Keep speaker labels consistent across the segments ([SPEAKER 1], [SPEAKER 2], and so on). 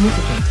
[SPEAKER 1] significant.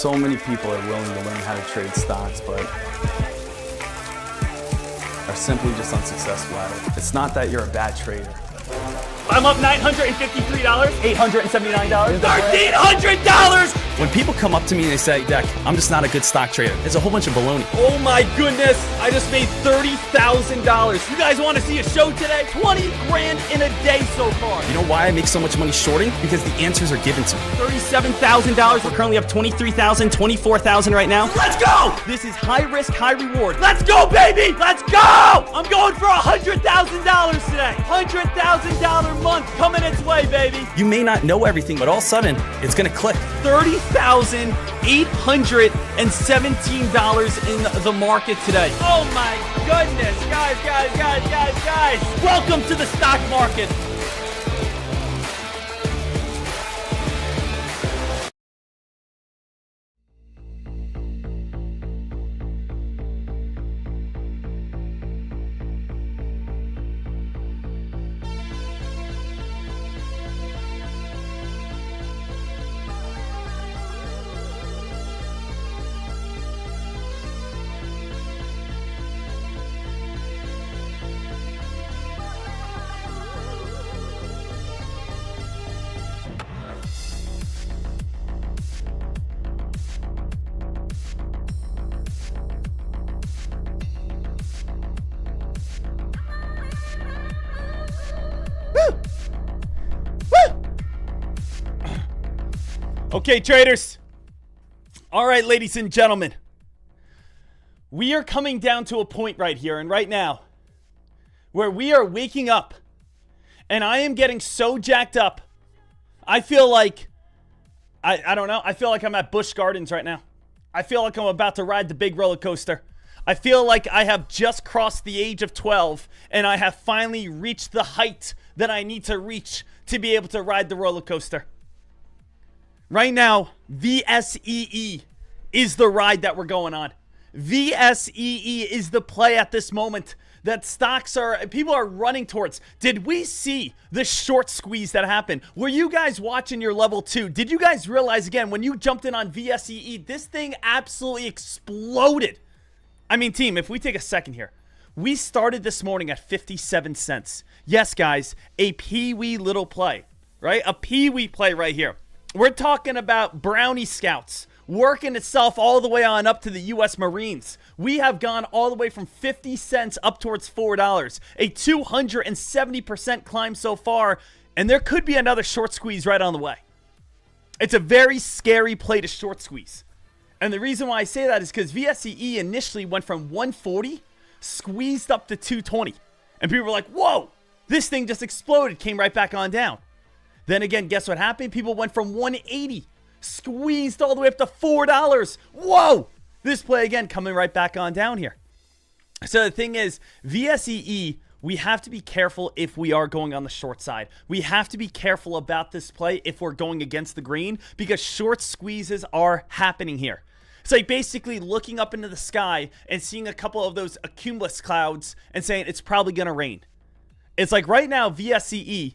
[SPEAKER 1] So many people are willing to learn how to trade stocks, but are simply just unsuccessful at it. It's not that you're a bad trader.
[SPEAKER 2] I'm up $953, $879, $1,300!
[SPEAKER 3] When people come up to me and they say, Dek, I'm just not a good stock trader, there's a whole bunch of baloney.
[SPEAKER 2] Oh my goodness, I just made $30,000. You guys want to see a show today? 20 grand in a day so far.
[SPEAKER 3] You know why I make so much money shorting? Because the answers are given to me.
[SPEAKER 2] $37,000. We're currently up $23,000, $24,000 right now. Let's go! This is high risk, high reward. Let's go, baby! Let's go! I'm going for $100,000 today. $100,000 month coming its way, baby.
[SPEAKER 3] You may not know everything, but all of a sudden, it's gonna click.
[SPEAKER 2] $30,817 in the market today. Oh my goodness, guys. Welcome to the stock market. Okay, traders. All right, ladies and gentlemen. We are coming down to a point right here and right now where we are waking up and I am getting so jacked up. I feel like, I don't know. I feel like I'm at Busch Gardens right now. I feel like I'm about to ride the big roller coaster. I feel like I have just crossed the age of 12 and I have finally reached the height that I need to reach to be able to ride the roller coaster. Right now, VSEE is the ride that we're going on. VSEE is the play at this moment that people are running towards. Did we see the short squeeze that happened? Were you guys watching your level 2? Did you guys realize again, when you jumped in on VSEE, this thing absolutely exploded? I mean, team, if we take a second here, we started this morning at 57 cents. Yes, guys, a pee-wee little play, right? A pee-wee play right here. We're talking about brownie scouts working itself all the way on up to the U.S. Marines. We have gone all the way from 50 cents up towards $4, a 270% climb so far, and there could be another short squeeze right on the way. It's a very scary play to short squeeze. And the reason why I say that is because VSEE initially went from 140, squeezed up to 220. And people were like, whoa, this thing just exploded, came right back on down. Then again, guess what happened? People went from 180, squeezed all the way up to $4. Whoa! This play again coming right back on down here. So the thing is, VSEE, we have to be careful if we are going on the short side. We have to be careful about this play if we're going against the green because short squeezes are happening here. It's like basically looking up into the sky and seeing a couple of those cumulus clouds and saying it's probably going to rain. It's like right now, VSEE,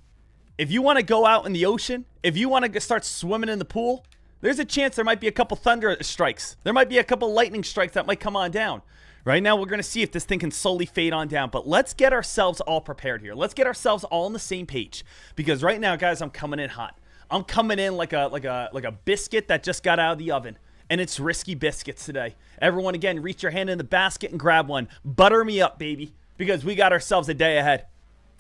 [SPEAKER 2] if you want to go out in the ocean, if you want to start swimming in the pool, there's a chance there might be a couple thunder strikes. There might be a couple lightning strikes that might come on down. Right now, we're going to see if this thing can slowly fade on down. But let's get ourselves all prepared here. Let's get ourselves all on the same page. Because right now, guys, I'm coming in hot. I'm coming in like a biscuit that just got out of the oven. And it's risky biscuits today. Everyone, again, reach your hand in the basket and grab one. Butter me up, baby. Because we got ourselves a day ahead.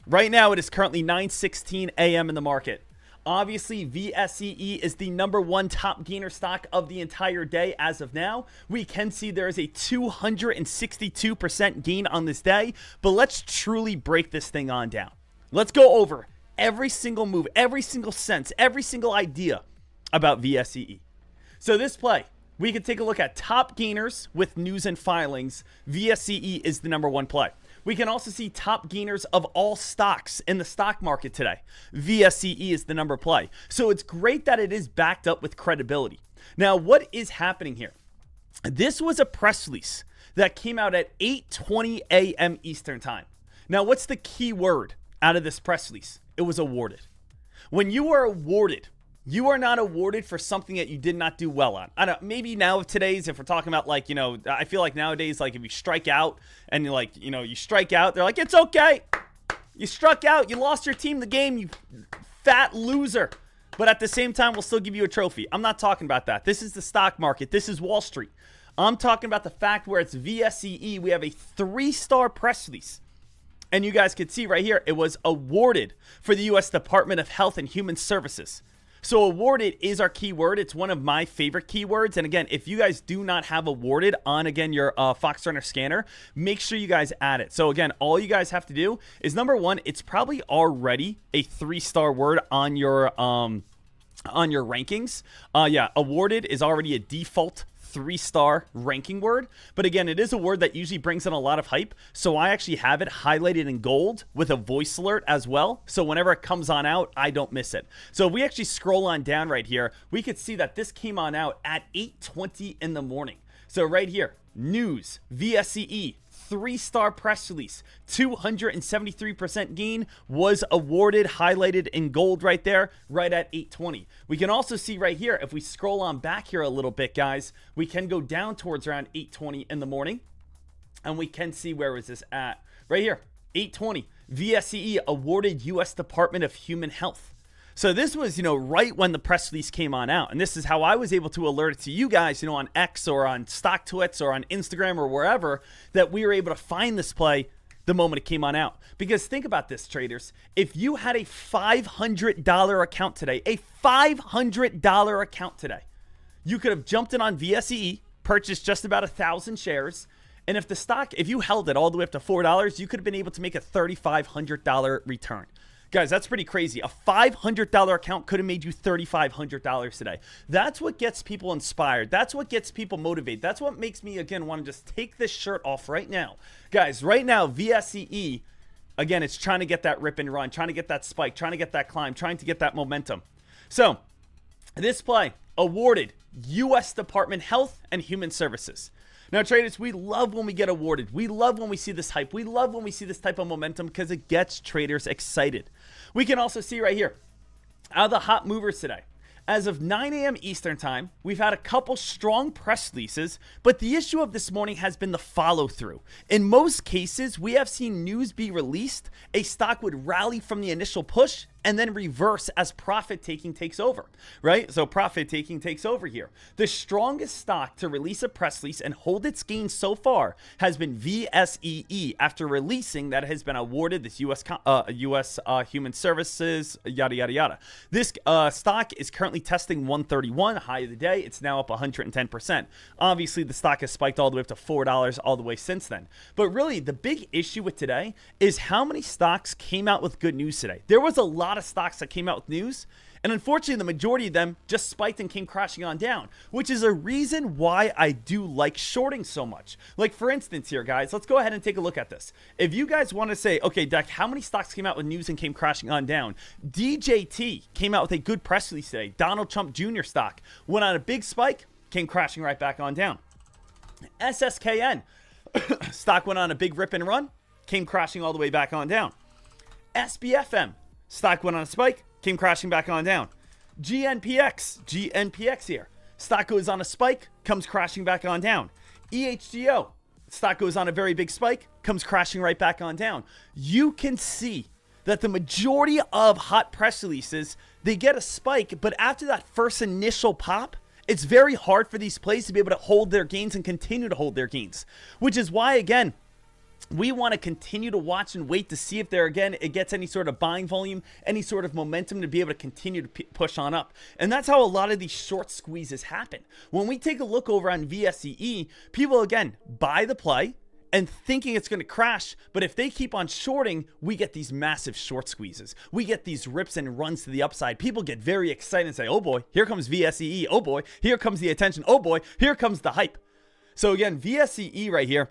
[SPEAKER 2] Right now, it is currently 9:16 a.m. in the market. Obviously, VSEE is the #1 top gainer stock of the entire day as of now. We can see there is a 262% gain on this day, but let's truly break this thing on down. Let's go over every single move, every single sense, every single idea about VSEE. So this play, we can take a look at top gainers with news and filings. VSEE is the #1 play. We can also see top gainers of all stocks in the stock market today. VSEE is the number play. So it's great that it is backed up with credibility. Now, what is happening here? This was a press release that came out at 8:20 a.m. Eastern time. Now, what's the key word out of this press release? It was awarded. When you are awarded You are not awarded for something that you did not do well on. I don't, maybe now today's, if we're talking about like, I feel like nowadays, like if you strike out and you're like, you strike out, they're like, it's okay. You struck out, you lost your team the game, you fat loser. But at the same time, we'll still give you a trophy. I'm not talking about that. This is the stock market. This is Wall Street. I'm talking about the fact where it's VSEE. We have a 3-star press release. And you guys can see right here, it was awarded for the U.S. Department of Health and Human Services. So awarded is our keyword. It's one of my favorite keywords. And again, if you guys do not have awarded on, again, your Fox Runner scanner, make sure you guys add it. So again, all you guys have to do is, number one, it's probably already a 3-star word on your rankings. Yeah, awarded is already a default 3-star ranking word. But again, it is a word that usually brings in a lot of hype. So I actually have it highlighted in gold with a voice alert as well. So whenever it comes on out, I don't miss it. So if we actually scroll on down right here, we could see that this came on out at 8:20 in the morning. So right here, news, VSEE, 3-star press release, 273% gain, was awarded, highlighted in gold right there, right at 8:20. We can also see right here, if we scroll on back here a little bit, guys, we can go down towards around 8:20 in the morning, and we can see, where is this at? Right here, 8:20, VSEE awarded U.S. Department of Human Health. So this was, right when the press release came on out. And this is how I was able to alert it to you guys, on X or on StockTwits or on Instagram or wherever, that we were able to find this play the moment it came on out. Because think about this, traders. If you had a $500 account today, you could have jumped in on VSEE, purchased just about 1,000 shares. And if you held it all the way up to $4, you could have been able to make a $3,500 return. Guys, that's pretty crazy. A $500 account could have made you $3,500 today. That's what gets people inspired. That's what gets people motivated. That's what makes me, again, want to just take this shirt off right now. Guys, right now, VSEE, again, it's trying to get that rip and run, trying to get that spike, trying to get that climb, trying to get that momentum. So, this play, awarded U.S. Department of Health and Human Services. Now, traders, we love when we get awarded. We love when we see this hype. We love when we see this type of momentum because it gets traders excited. We can also see right here, out of the hot movers today, as of 9 a.m. Eastern time, we've had a couple strong press releases, but the issue of this morning has been the follow-through. In most cases, we have seen news be released, a stock would rally from the initial push, and then reverse as profit taking takes over, right? So profit taking takes over here. The strongest stock to release a press release and hold its gains so far has been VSEE, after releasing that it has been awarded this U.S. Human Services, yada, yada, yada. This stock is currently testing 131, high of the day. It's now up 110%. Obviously, the stock has spiked all the way up to $4 all the way since then. But really, the big issue with today is how many stocks came out with good news today. There was a lot of stocks that came out with news, and unfortunately the majority of them just spiked and came crashing on down, which is a reason why I do like shorting so much. Like, for instance here, guys, let's go ahead and take a look at this. If you guys want to say, okay, Dek, how many stocks came out with news and came crashing on down? DJT came out with a good press release today. Donald Trump Jr. stock went on a big spike, came crashing right back on down. SSKN stock went on a big rip and run, came crashing all the way back on down. SBFM stock went on a spike, came crashing back on down. GNPX here. Stock goes on a spike, comes crashing back on down. EHGO, stock goes on a very big spike, comes crashing right back on down. You can see that the majority of hot press releases, they get a spike, but after that first initial pop, it's very hard for these plays to be able to hold their gains and continue to hold their gains. Which is why, again, we want to continue to watch and wait to see if there, again, it gets any sort of buying volume, any sort of momentum to be able to continue to push on up. And that's how a lot of these short squeezes happen. When we take a look over on VSEE, people, again, buy the play and thinking it's going to crash, but if they keep on shorting, we get these massive short squeezes. We get these rips and runs to the upside. People get very excited and say, oh boy, here comes VSEE. Oh boy, here comes the attention. Oh boy, here comes the hype. So again, VSEE right here,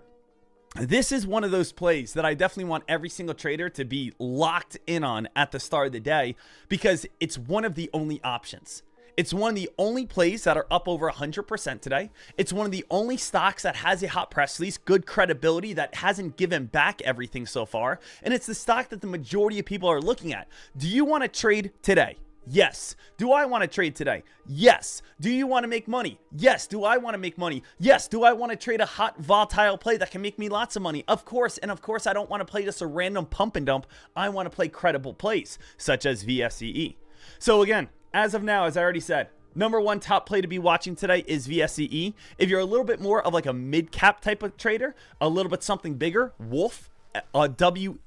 [SPEAKER 2] this is one of those plays that I definitely want every single trader to be locked in on at the start of the day, because it's one of the only options. It's one of the only plays that are up over 100% today. It's one of the only stocks that has a hot press release, good credibility, that hasn't given back everything so far. And it's the stock that the majority of people are looking at. Do you want to trade today? Yes. Do I want to trade today? Yes. Do you want to make money? Yes. Do I want to make money? Yes. Do I want to trade a hot volatile play that can make me lots of money? Of course. And of course, I don't want to play just a random pump and dump. I want to play credible plays such as VSEE. So again, as of now, as I already said, number one top play to be watching today is VSEE. If you're a little bit more of like a mid-cap type of trader, a little bit something bigger, Wolf, WULF.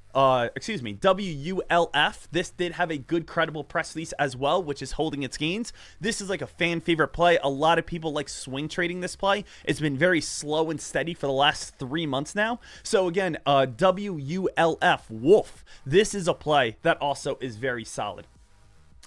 [SPEAKER 2] This did have a good credible press release as well, which is holding its gains. This is like a fan favorite play. A lot of people like swing trading this play. It's been very slow and steady for the last 3 months now. So again, WULF, Wolf. This is a play that also is very solid.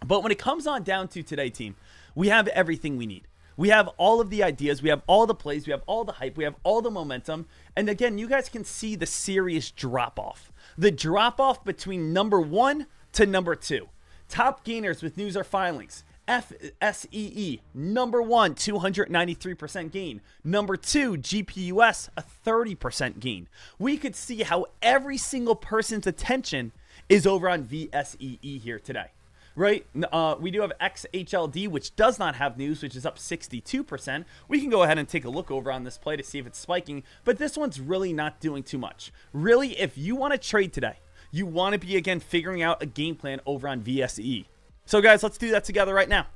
[SPEAKER 2] But when it comes on down to today, team, we have everything we need. We have all of the ideas. We have all the plays. We have all the hype. We have all the momentum. And again, you guys can see the serious drop-off. The drop-off between number 1 to number 2. Top gainers with news or filings. VSEE, number 1, 293% gain. Number 2, GPUS, a 30% gain. We could see how every single person's attention is over on VSEE here today. Right? We do have XHLD, which does not have news, which is up 62%. We can go ahead and take a look over on this play to see if it's spiking, but this one's really not doing too much. Really, if you want to trade today, you want to be, again, figuring out a game plan over on VSE. So, guys, let's do that together right now.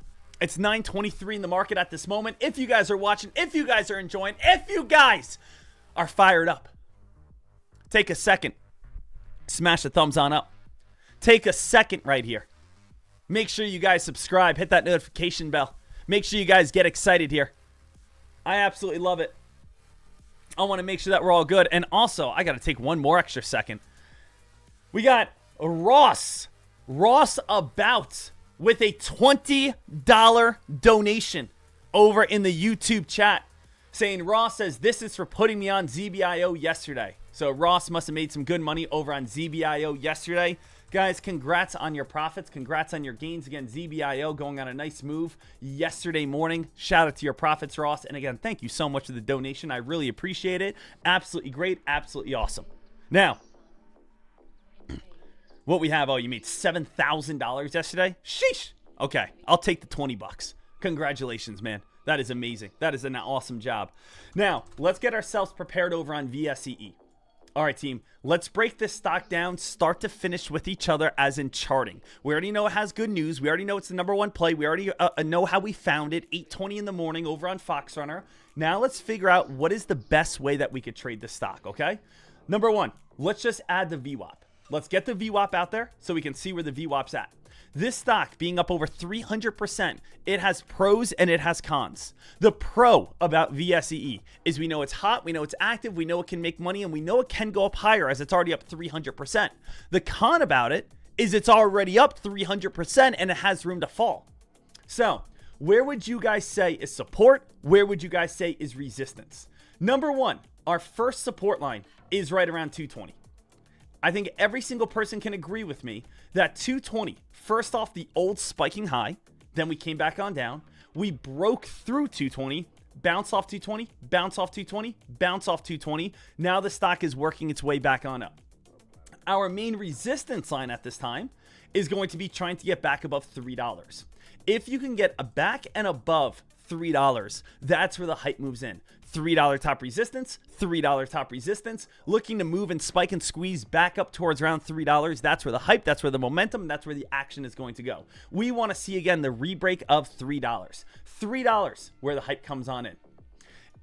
[SPEAKER 2] It's 9:23 in the market at this moment. If you guys are watching, if you guys are enjoying, if you guys are fired up, take a second. Smash the thumbs on up. Take a second right here. Make sure you guys subscribe. Hit that notification bell. Make sure you guys get excited here. I absolutely love it. I want to make sure that we're all good. And also, I got to take one more extra second. We got Ross. Ross About with a $20 donation over in the YouTube chat. Saying, Ross says, this is for putting me on ZBIO yesterday. So Ross must have made some good money over on ZBIO yesterday. Guys, congrats on your profits. Congrats on your gains. Again, ZBIO going on a nice move yesterday morning. Shout out to your profits, Ross. And again, thank you so much for the donation. I really appreciate it. Absolutely great. Absolutely awesome. Now, what we have, oh, you made $7,000 yesterday? Sheesh. Okay, I'll take the 20 bucks. Congratulations, man. That is amazing. That is an awesome job. Now, let's get ourselves prepared over on VSEE. All right, team, let's break this stock down, start to finish with each other as in charting. We already know it has good news. We already know it's the number one play. We already know how we found it, 8:20 in the morning over on Fox Runner. Now let's figure out what is the best way that we could trade this stock, okay? Number one, let's just add the VWAP. Let's get the VWAP out there so we can see where the VWAP's at. This stock being up over 300%, it has pros and it has cons. The pro about VSEE is we know it's hot, we know it's active, we know it can make money, and we know it can go up higher as it's already up 300%. The con about it is it's already up 300% and it has room to fall. So, where would you guys say is support? Where would you guys say is resistance? Number one, our first support line is right around 220. I think every single person can agree with me that 220, first off the old spiking high, then we came back on down. We broke through 220, bounce off 220, bounce off 220, bounce off 220. Now the stock is working its way back on up. Our main resistance line at this time is going to be trying to get back above $3. If you can get a back and above $3, that's where the hype moves in. $3 top resistance, $3 top resistance, looking to move and spike and squeeze back up towards around $3. That's where the hype, that's where the momentum, that's where the action is going to go. We want to see again the rebreak of $3. $3 where the hype comes on in.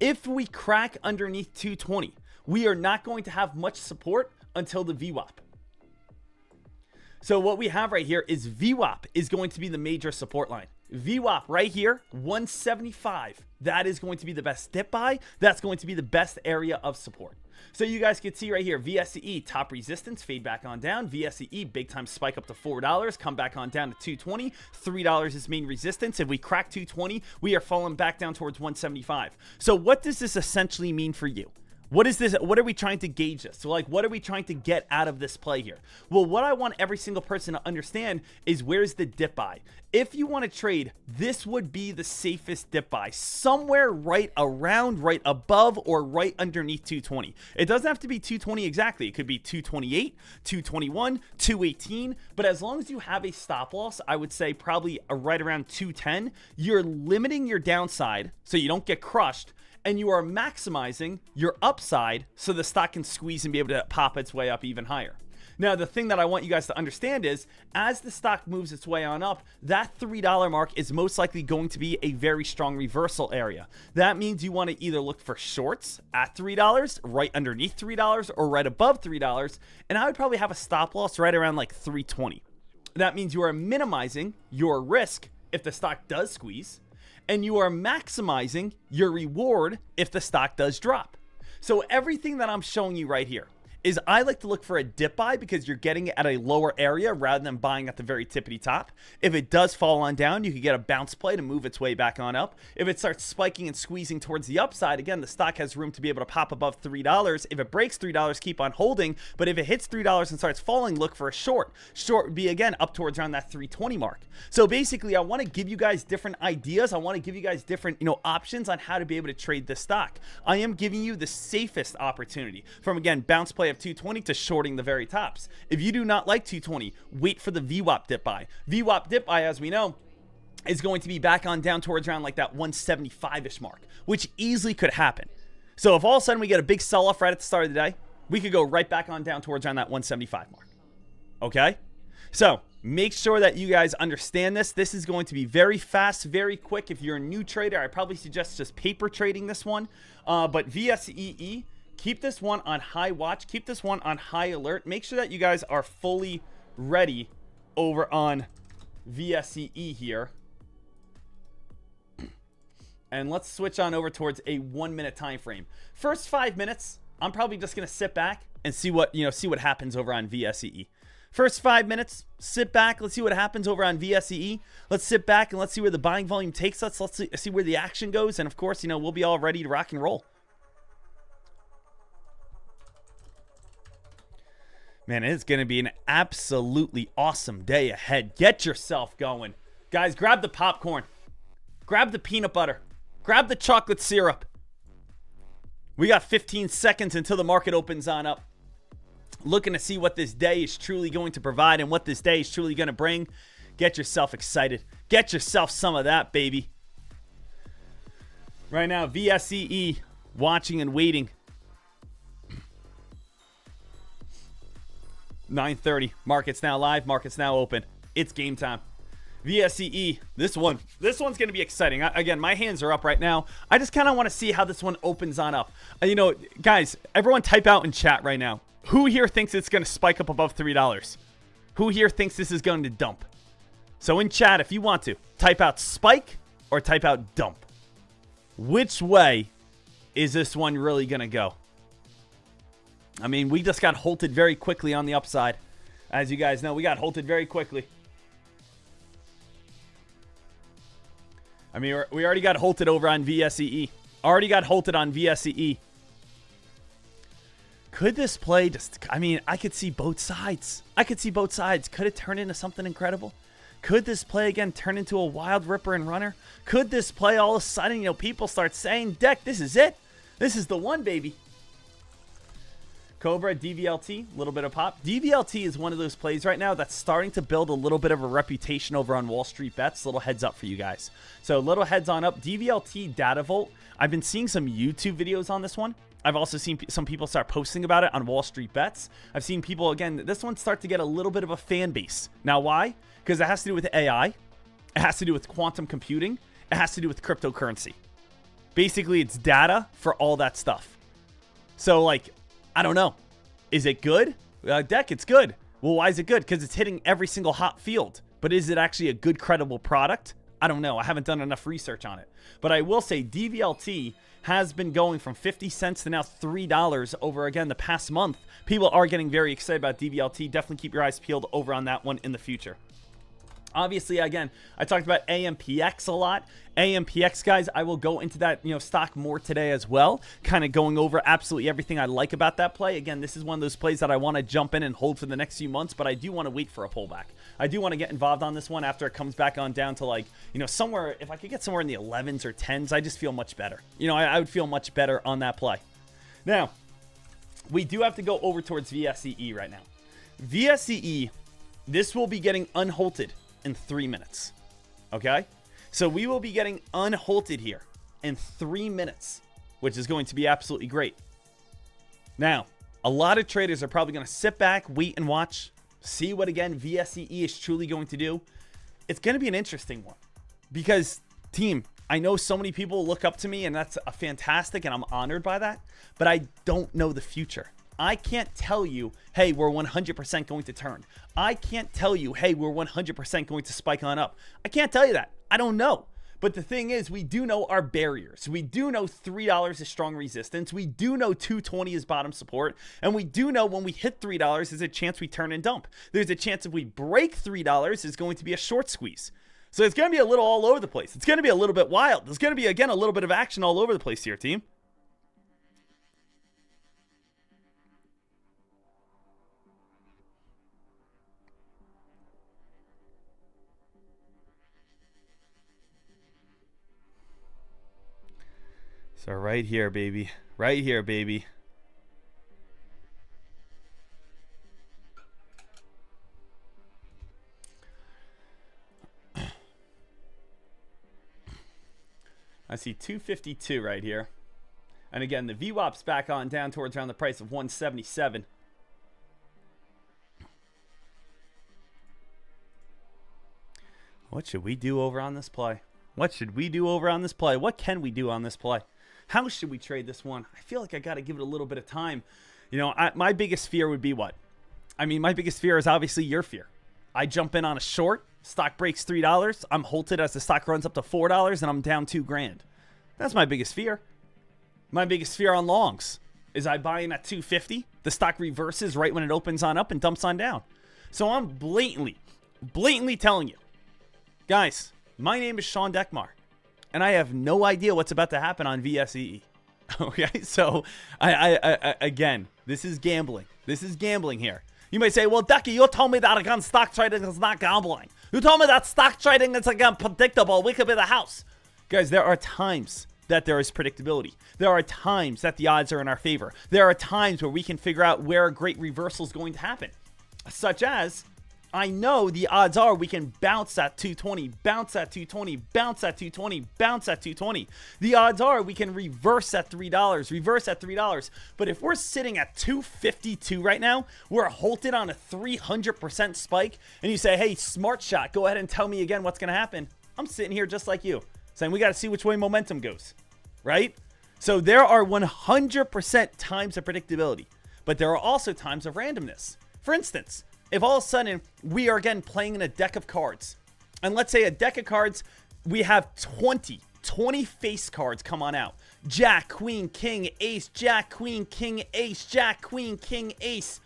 [SPEAKER 2] If we crack underneath 220, we are not going to have much support until the VWAP. So what we have right here is VWAP is going to be the major support line. VWAP right here, 175. That is going to be the best dip buy. That's going to be the best area of support. So you guys can see right here, VSEE, top resistance, fade back on down. VSEE, big time spike up to $4, come back on down to 220. $3 is main resistance. If we crack 220, we are falling back down towards 175. So what does this essentially mean for you? What is this? What are we trying to gauge this? So like, what are we trying to get out of this play here? Well, what I want every single person to understand is where's the dip buy. If you want to trade, this would be the safest dip buy, somewhere right around, right above, or right underneath 220. It doesn't have to be 220 exactly. It could be 228, 221, 218. But as long as you have a stop loss, I would say probably right around 210, you're limiting your downside so you don't get crushed. And you are maximizing your upside so the stock can squeeze and be able to pop its way up even higher. Now, the thing that I want you guys to understand is as the stock moves its way on up, that $3 mark is most likely going to be a very strong reversal area. That means you want to either look for shorts at $3, right underneath $3, or right above $3. And I would probably have a stop loss right around like 320. That means you are minimizing your risk if the stock does squeeze, and you are maximizing your reward if the stock does drop. So everything that I'm showing you right here is I like to look for a dip buy because you're getting it at a lower area rather than buying at the very tippity top. If it does fall on down, you can get a bounce play to move its way back on up. If it starts spiking and squeezing towards the upside, again, the stock has room to be able to pop above $3. If it breaks $3, keep on holding. But if it hits $3 and starts falling, look for a short. Short would be, again, up towards around that 320 mark. So basically, I want to give you guys different ideas. I want to give you guys different, options on how to be able to trade this stock. I am giving you the safest opportunity from, again, bounce play of 220 to shorting the very tops. If you do not like 220, wait for the VWAP dip buy. VWAP dip buy, as we know, is going to be back on down towards around like that 175-ish mark, which easily could happen. So if all of a sudden we get a big sell-off right at the start of the day, we could go right back on down towards around that 175 mark. Okay? So make sure that you guys understand this. This is going to be very fast, very quick. If you're a new trader, I probably suggest just paper trading this one. But VSEE, keep this one on high watch. Keep this one on high alert. Make sure that you guys are fully ready over on VSEE here. And let's switch on over towards a 1 minute time frame. First 5 minutes, I'm probably just going to sit back and see what happens over on VSEE. First 5 minutes, sit back. Let's see what happens over on VSEE. Let's sit back and let's see where the buying volume takes us. Let's see where the action goes. And of course, we'll be all ready to rock and roll. Man, it's going to be an absolutely awesome day ahead. Get yourself going. Guys, grab the popcorn. Grab the peanut butter. Grab the chocolate syrup. We got 15 seconds until the market opens on up. Looking to see what this day is truly going to provide and what this day is truly going to bring. Get yourself excited. Get yourself some of that, baby. Right now, VSEE watching and waiting. 9:30. Market's now live. Market's now open. It's game time. VSEE. This one's going to be exciting. Again, my hands are up right now. I just kind of want to see how this one opens on up. Guys, everyone type out in chat right now. Who here thinks it's going to spike up above $3? Who here thinks this is going to dump? So in chat, if you want to, type out spike or type out dump. Which way is this one really going to go? I mean, we just got halted very quickly on the upside. As you guys know, we got halted very quickly. I mean, we already got halted over on VSEE. Already got halted on VSEE. Could this play just... I mean, I could see both sides. Could it turn into something incredible? Could this play again turn into a wild ripper and runner? Could this play all of a sudden, people start saying, Dek, this is it. This is the one, baby. Cobra, DVLT, a little bit of pop. DVLT is one of those plays right now that's starting to build a little bit of a reputation over on Wall Street Bets. Little heads up for you guys. So little heads on up. DVLT Data Vault. I've been seeing some YouTube videos on this one. I've also seen some people start posting about it on Wall Street Bets. I've seen people, again, this one start to get a little bit of a fan base. Now, why? Because it has to do with AI. It has to do with quantum computing. It has to do with cryptocurrency. Basically, it's data for all that stuff. So, I don't know. Is it good? Dek, it's good. Well, why is it good? Because it's hitting every single hot field. But is it actually a good, credible product? I don't know. I haven't done enough research on it. But I will say DVLT has been going from 50 cents to now $3 over, again, the past month. People are getting very excited about DVLT. Definitely keep your eyes peeled over on that one in the future. Obviously, again, I talked about AMPX a lot. AMPX, guys, I will go into that, stock more today as well, kind of going over absolutely everything I like about that play. Again, this is one of those plays that I want to jump in and hold for the next few months, but I do want to wait for a pullback. I do want to get involved on this one after it comes back on down to, like, somewhere, if I could get somewhere in the 11s or 10s, I just feel much better. I would feel much better on that play. Now, we do have to go over towards VSEE right now. VSEE, this will be getting unhalted in 3 minutes. Okay? So we will be getting unhalted here in 3 minutes, which is going to be absolutely great. Now, a lot of traders are probably going to sit back, wait and watch, see what, again, VSEE is truly going to do. It's going to be an interesting one because, team, I know so many people look up to me, and that's a fantastic, and I'm honored by that, but I don't know the future. I can't tell you, hey, we're 100% going to turn. I can't tell you, hey, we're 100% going to spike on up. I can't tell you that. I don't know. But the thing is, we do know our barriers. We do know $3 is strong resistance. We do know 220 is bottom support. And we do know when we hit $3, there's a chance we turn and dump. There's a chance if we break $3, is going to be a short squeeze. So it's going to be a little all over the place. It's going to be a little bit wild. There's going to be, again, a little bit of action all over the place here, team. So right here, baby. Right here, baby. I see 252 right here. And again, the VWAP's back on down towards around the price of 177. What should we do over on this play? What should we do over on this play? What can we do on this play? How should we trade this one? I feel like I got to give it a little bit of time. My biggest fear would be what? I mean, my biggest fear is obviously your fear. I jump in on a short, stock breaks $3, I'm halted as the stock runs up to $4, and I'm down $2,000. That's my biggest fear. My biggest fear on longs is I buy in at 250, the stock reverses right when it opens on up and dumps on down. So I'm blatantly telling you, guys, my name is Sean Dekmar, and I have no idea what's about to happen on VSEE. Okay, so I again, this is gambling. This is gambling here. You may say, well, Decky, you told me that again, stock trading is not gambling. You told me that stock trading is, again, predictable. We could be the house. Guys, there are times that there is predictability. There are times that the odds are in our favor. There are times where we can figure out where a great reversal is going to happen, such as I know the odds are we can bounce at 220, bounce at 220, bounce at 220, bounce at 220. The odds are we can reverse at $3, reverse at $3. But if we're sitting at 252 right now, we're halted on a 300% spike, and you say, hey, smart shot, go ahead and tell me again what's going to happen. I'm sitting here just like you, saying we got to see which way momentum goes, right? So there are 100% times of predictability, but there are also times of randomness. For instance, if all of a sudden we are again playing in a deck of cards, and let's say a deck of cards, we have 20 face cards come on out. Jack, queen, king, ace, jack, queen, king, ace, jack, queen, king, ace.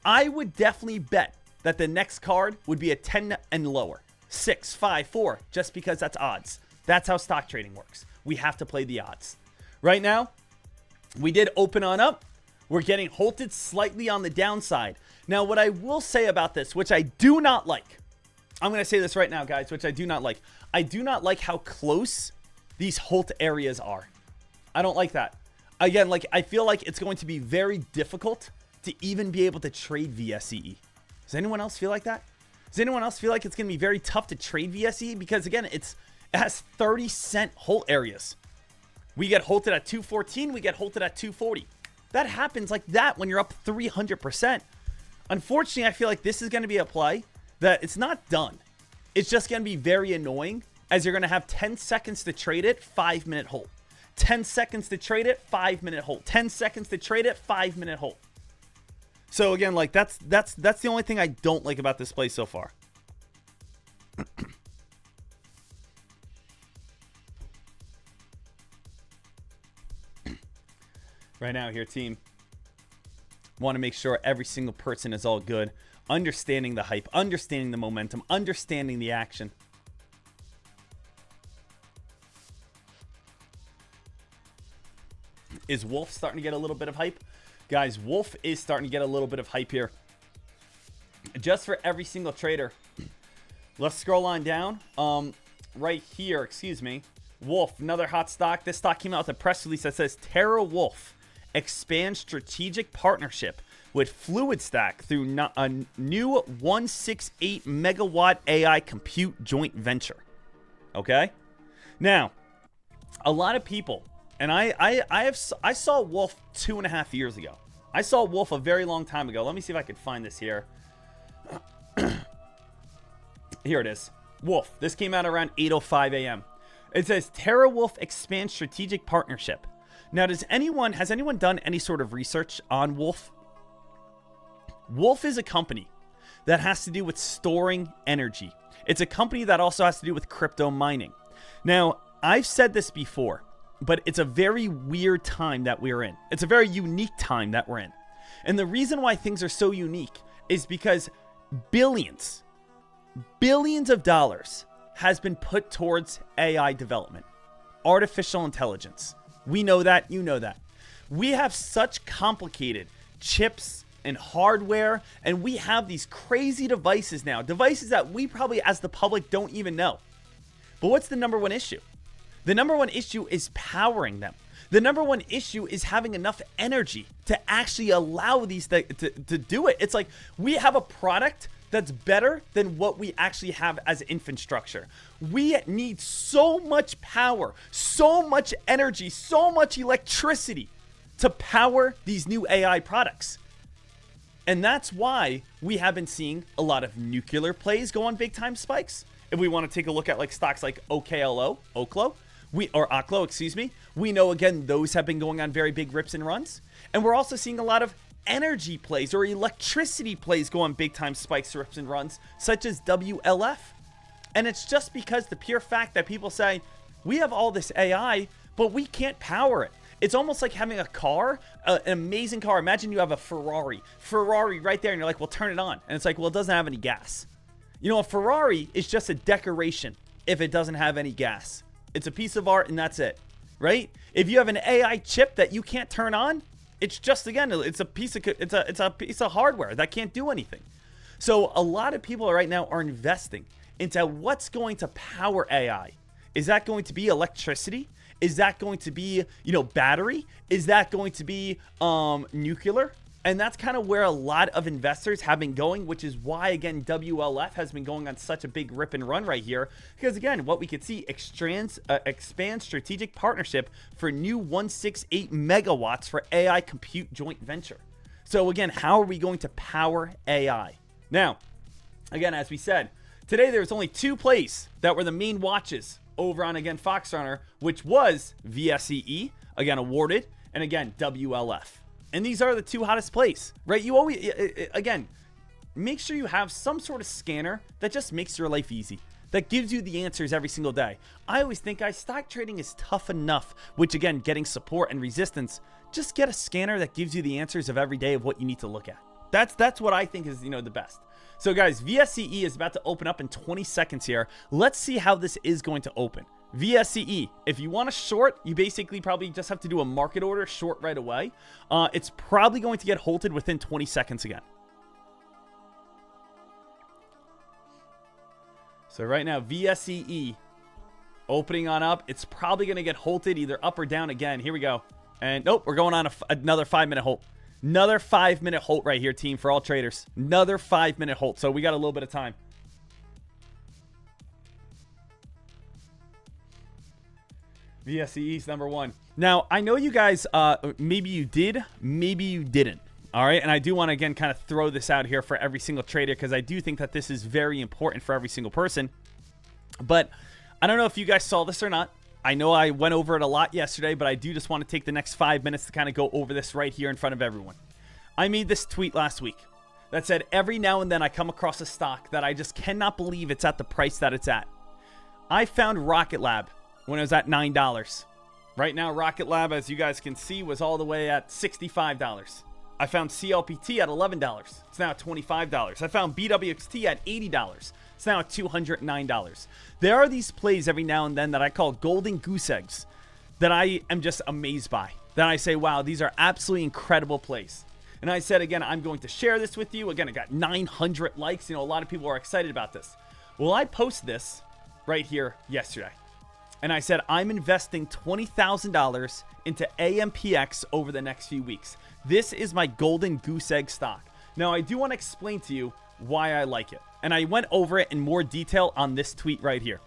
[SPEAKER 2] I would definitely bet that the next card would be a 10 and lower. 6, 5, 4, just because that's odds. That's how stock trading works. We have to play the odds. Right now, we did open on up. We're getting halted slightly on the downside. Now, what I will say about this, which I do not like, I'm going to say this right now, guys, which I do not like. I do not like how close these halt areas are. I don't like that. Again, like, I feel like it's going to be very difficult to even be able to trade VSEE. Does anyone else feel like that? Does anyone else feel like it's going to be very tough to trade VSEE? Because, again, it has 30-cent halt areas. We get halted at 214. We get halted at 240. That happens like that when you're up 300%. Unfortunately, I feel like this is going to be a play that it's not done. It's just going to be very annoying as you're going to have 10 seconds to trade it, 5-minute hold. 10 seconds to trade it, 5-minute hold. 10 seconds to trade it, 5-minute hold. So again, like that's the only thing I don't like about this play so far. Right now here, team, want to make sure every single person is all good. understanding the hype, understanding the momentum, understanding the action. Is Wolf starting to get a little bit of hype? Guys, Wolf is starting to get a little bit of hype here. Just for every single trader. Let's scroll on down. Right here, excuse me. Wolf, another hot stock. This stock came out with a press release that says TerraWolf expands strategic partnership with FluidStack through a new 168 megawatt AI compute joint venture. Okay? Now, a lot of people, and I saw Wolf 2.5 years ago. I saw Wolf a very long time ago. Let me see if I can find this here. Here it is. Wolf. This came out around 8:05 a.m. It says TerraWolf expands strategic partnership. Now, has anyone done any sort of research on Wolf? Wolf is a company that has to do with storing energy. It's a company that also has to do with crypto mining. Now, I've said this before, but it's a very weird time that we're in. It's a very unique time that we're in. And the reason why things are so unique is because billions of dollars has been put towards AI development, artificial intelligence. We know that, you know that. We have such complicated chips and hardware, and we have these crazy devices now, devices that we probably as the public don't even know. But what's the number one issue? The number one issue is powering them. The number one issue is having enough energy to actually allow these to do it. It's like we have a product that's better than what we actually have as infrastructure. We need so much power, so much energy, so much electricity to power these new AI products. And that's why we have been seeing a lot of nuclear plays go on big time spikes. If we want to take a look at like stocks like Oklo, excuse me, we know again those have been going on very big rips and runs. And we're also seeing a lot of energy plays or electricity plays go on big time spikes, rips and runs, such as WLF. And it's just because the pure fact that people say, we have all this AI, but we can't power it. It's almost like having a car, an amazing car. Imagine you have a Ferrari right there, and you're like, well, turn it on. And it's like, well, it doesn't have any gas. You know, a Ferrari is just a decoration if it doesn't have any gas. It's a piece of art, and that's it, right? If you have an AI chip that you can't turn on, it's just, again, it's a piece of hardware that can't do anything. So a lot of people right now are investing into what's going to power AI. Is that going to be electricity? Is that going to be, battery? Is that going to be nuclear? And that's kind of where a lot of investors have been going, which is why, again, WLF has been going on such a big rip and run right here. Because, again, what we could see, expands strategic partnership for new 168 megawatts for AI compute joint venture. So, again, how are we going to power AI? Now, again, as we said, today there's only two plays that were the main watches over on, again, Foxrunner, which was VSEE, again, awarded, and, again, WLF. And these are the two hottest plays, right? You always, again, make sure you have some sort of scanner that just makes your life easy, that gives you the answers every single day. I always think, guys, stock trading is tough enough, which, again, getting support and resistance, just get a scanner that gives you the answers of every day of what you need to look at. That's what I think is, the best. So, guys, VSEE is about to open up in 20 seconds here. Let's see how this is going to open. VSEE, if you want to short, you basically probably just have to do a market order short right away. It's probably going to get halted within 20 seconds again. So right now, VSEE opening on up. It's probably going to get halted either up or down again. Here we go. And nope, we're going on another 5-minute halt. Another 5-minute halt right here, team, for all traders. Another 5-minute halt. So we got a little bit of time. VSEE is number one. Now, I know you guys, maybe you did, maybe you didn't. All right. And I do want to, again, kind of throw this out here for every single trader because I do think that this is very important for every single person. But I don't know if you guys saw this or not. I know I went over it a lot yesterday, but I do just want to take the next 5 minutes to kind of go over this right here in front of everyone. I made this tweet last week that said, every now and then I come across a stock that I just cannot believe it's at the price that it's at. I found Rocket Lab when it was at $9. Right now, Rocket Lab, as you guys can see, was all the way at $65. I found CLPT at $11. It's now at $25. I found BWXT at $80. It's now at $209. There are these plays every now and then that I call golden goose eggs that I am just amazed by. That I say, wow, these are absolutely incredible plays. And I said, again, I'm going to share this with you. Again, I got 900 likes. You know, a lot of people are excited about this. Well, I posted this right here yesterday. And I said, I'm investing $20,000 into AMPX over the next few weeks. This is my golden goose egg stock. Now, I do want to explain to you why I like it. And I went over it in more detail on this tweet right here.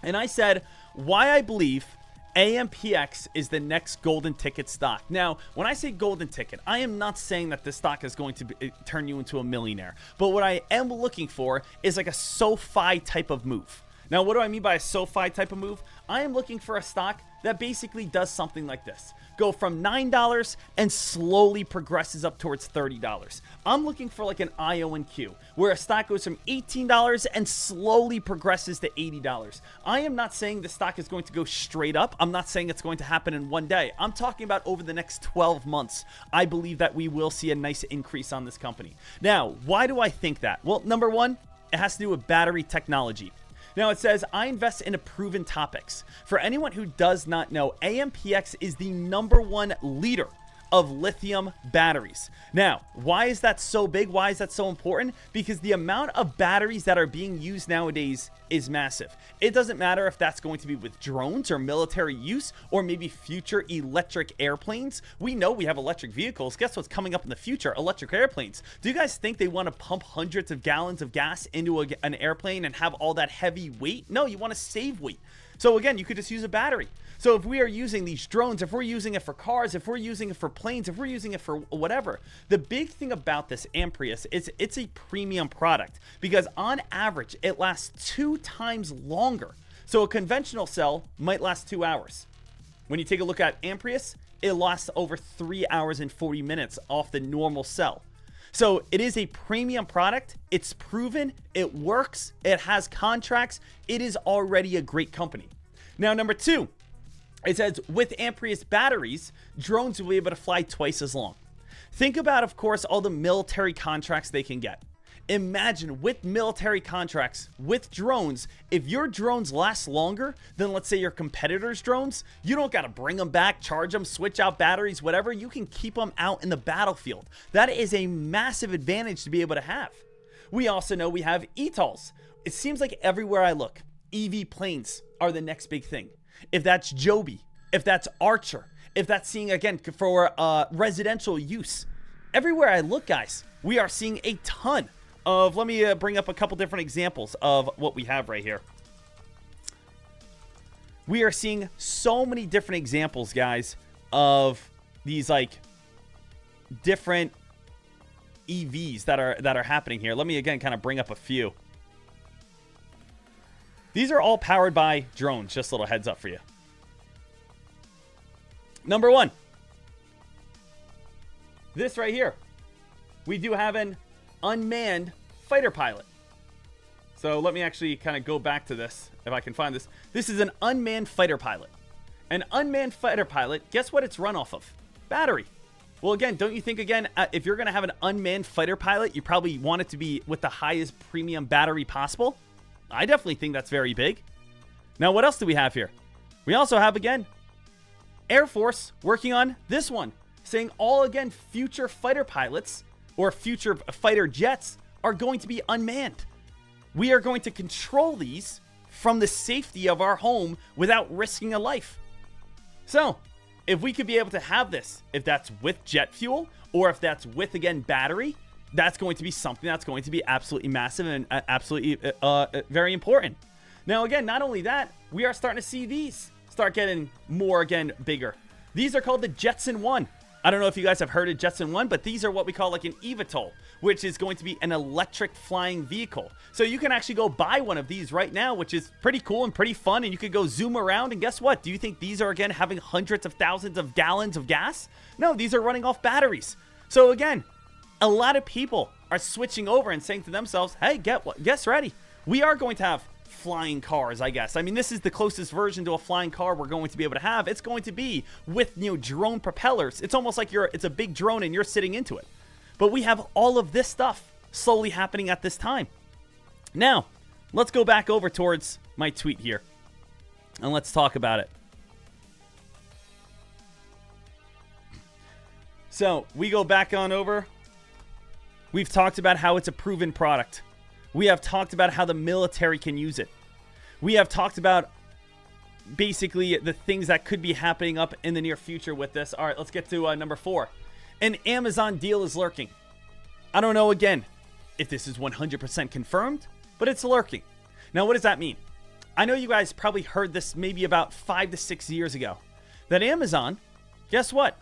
[SPEAKER 2] And I said why I believe AMPX is the next golden ticket stock. Now, when I say golden ticket, I am not saying that this stock is going to turn you into a millionaire. But what I am looking for is like a SoFi type of move. Now, what do I mean by a SoFi type of move? I am looking for a stock that basically does something like this. Go from $9 and slowly progresses up towards $30. I'm looking for like an IO&Q, where a stock goes from $18 and slowly progresses to $80. I am not saying the stock is going to go straight up. I'm not saying it's going to happen in one day. I'm talking about over the next 12 months. I believe that we will see a nice increase on this company. Now, why do I think that? Well, number one, it has to do with battery technology. Now it says, I invest in proven topics. For anyone who does not know, AMPX is the #1 leader of lithium batteries. Now, why is that so big? Why is that so important? Because the amount of batteries that are being used nowadays is massive. It doesn't matter if that's going to be with drones or military use or maybe future electric airplanes. We know we have electric vehicles. Guess what's coming up in the future? Electric airplanes. Do you guys think they want to pump hundreds of gallons of gas into an airplane and have all that heavy weight? No, you want to save weight. So again, you could just use a battery. So if we are using these drones, if we're using it for cars, if we're using it for planes, if we're using it for whatever, the big thing about this Amprius is it's a premium product because on average, it lasts 2 times longer. So a conventional cell might last 2 hours. When you take a look at Amprius, it lasts over 3 hours and 40 minutes off the normal cell. So it is a premium product. It's proven. It works. It has contracts. It is already a great company. Now, number 2, it says with Amprius batteries, drones will be able to fly twice as long. Think about, of course, all the military contracts they can get. Imagine with military contracts, with drones, if your drones last longer than, let's say, your competitors' drones, you don't got to bring them back, charge them, switch out batteries, whatever. You can keep them out in the battlefield. That is a massive advantage to be able to have. We also know we have ETOLs. It seems like everywhere I look, EV planes are the next big thing. If that's Joby, if that's Archer, if that's seeing, again, for residential use. Everywhere I look, guys, we are seeing a ton of, let me bring up a couple different examples of what we have right here. We are seeing so many different examples, guys, of these like different EVs that are happening here. Let me again kind of bring up a few. These are all powered by drones. Just a little heads up for you. Number 1. This right here. We do have an unmanned fighter pilot. So let me actually kind of go back to this, if I can find this. This is an unmanned fighter pilot. An unmanned fighter pilot, guess what it's run off of? Battery. Well, again, don't you think, again, if you're going to have an unmanned fighter pilot, you probably want it to be with the highest premium battery possible? I definitely think that's very big. Now, what else do we have here? We also have, again, Air Force working on this one, saying all, again, future fighter pilots or future fighter jets are going to be unmanned. We are going to control these from the safety of our home without risking a life. So, if we could be able to have this, if that's with jet fuel or if that's with, again, battery, that's going to be something that's going to be absolutely massive and absolutely very important. Now, again, not only that, we are starting to see these start getting more, again, bigger. These are called the Jetson 1. I don't know if you guys have heard of Jetson 1, but these are what we call like an eVTOL, which is going to be an electric flying vehicle. So you can actually go buy one of these right now, which is pretty cool and pretty fun, and you could go zoom around, and guess what? Do you think these are, again, having hundreds of thousands of gallons of gas? No, these are running off batteries. So, again, a lot of people are switching over and saying to themselves, hey, guess ready. We are going to have flying cars, I guess. I mean, this is the closest version to a flying car we're going to be able to have. It's going to be with, drone propellers. It's almost like it's a big drone and you're sitting into it. But we have all of this stuff slowly happening at this time. Now, let's go back over towards my tweet here and let's talk about it. So we go back on over. We've talked about how it's a proven product. We have talked about how the military can use it. We have talked about basically the things that could be happening up in the near future with this. All right, let's get to number 4. An Amazon deal is lurking. I don't know, again, if this is 100% confirmed, but it's lurking. Now, what does that mean? I know you guys probably heard this maybe about 5 to 6 years ago, that Amazon, guess what?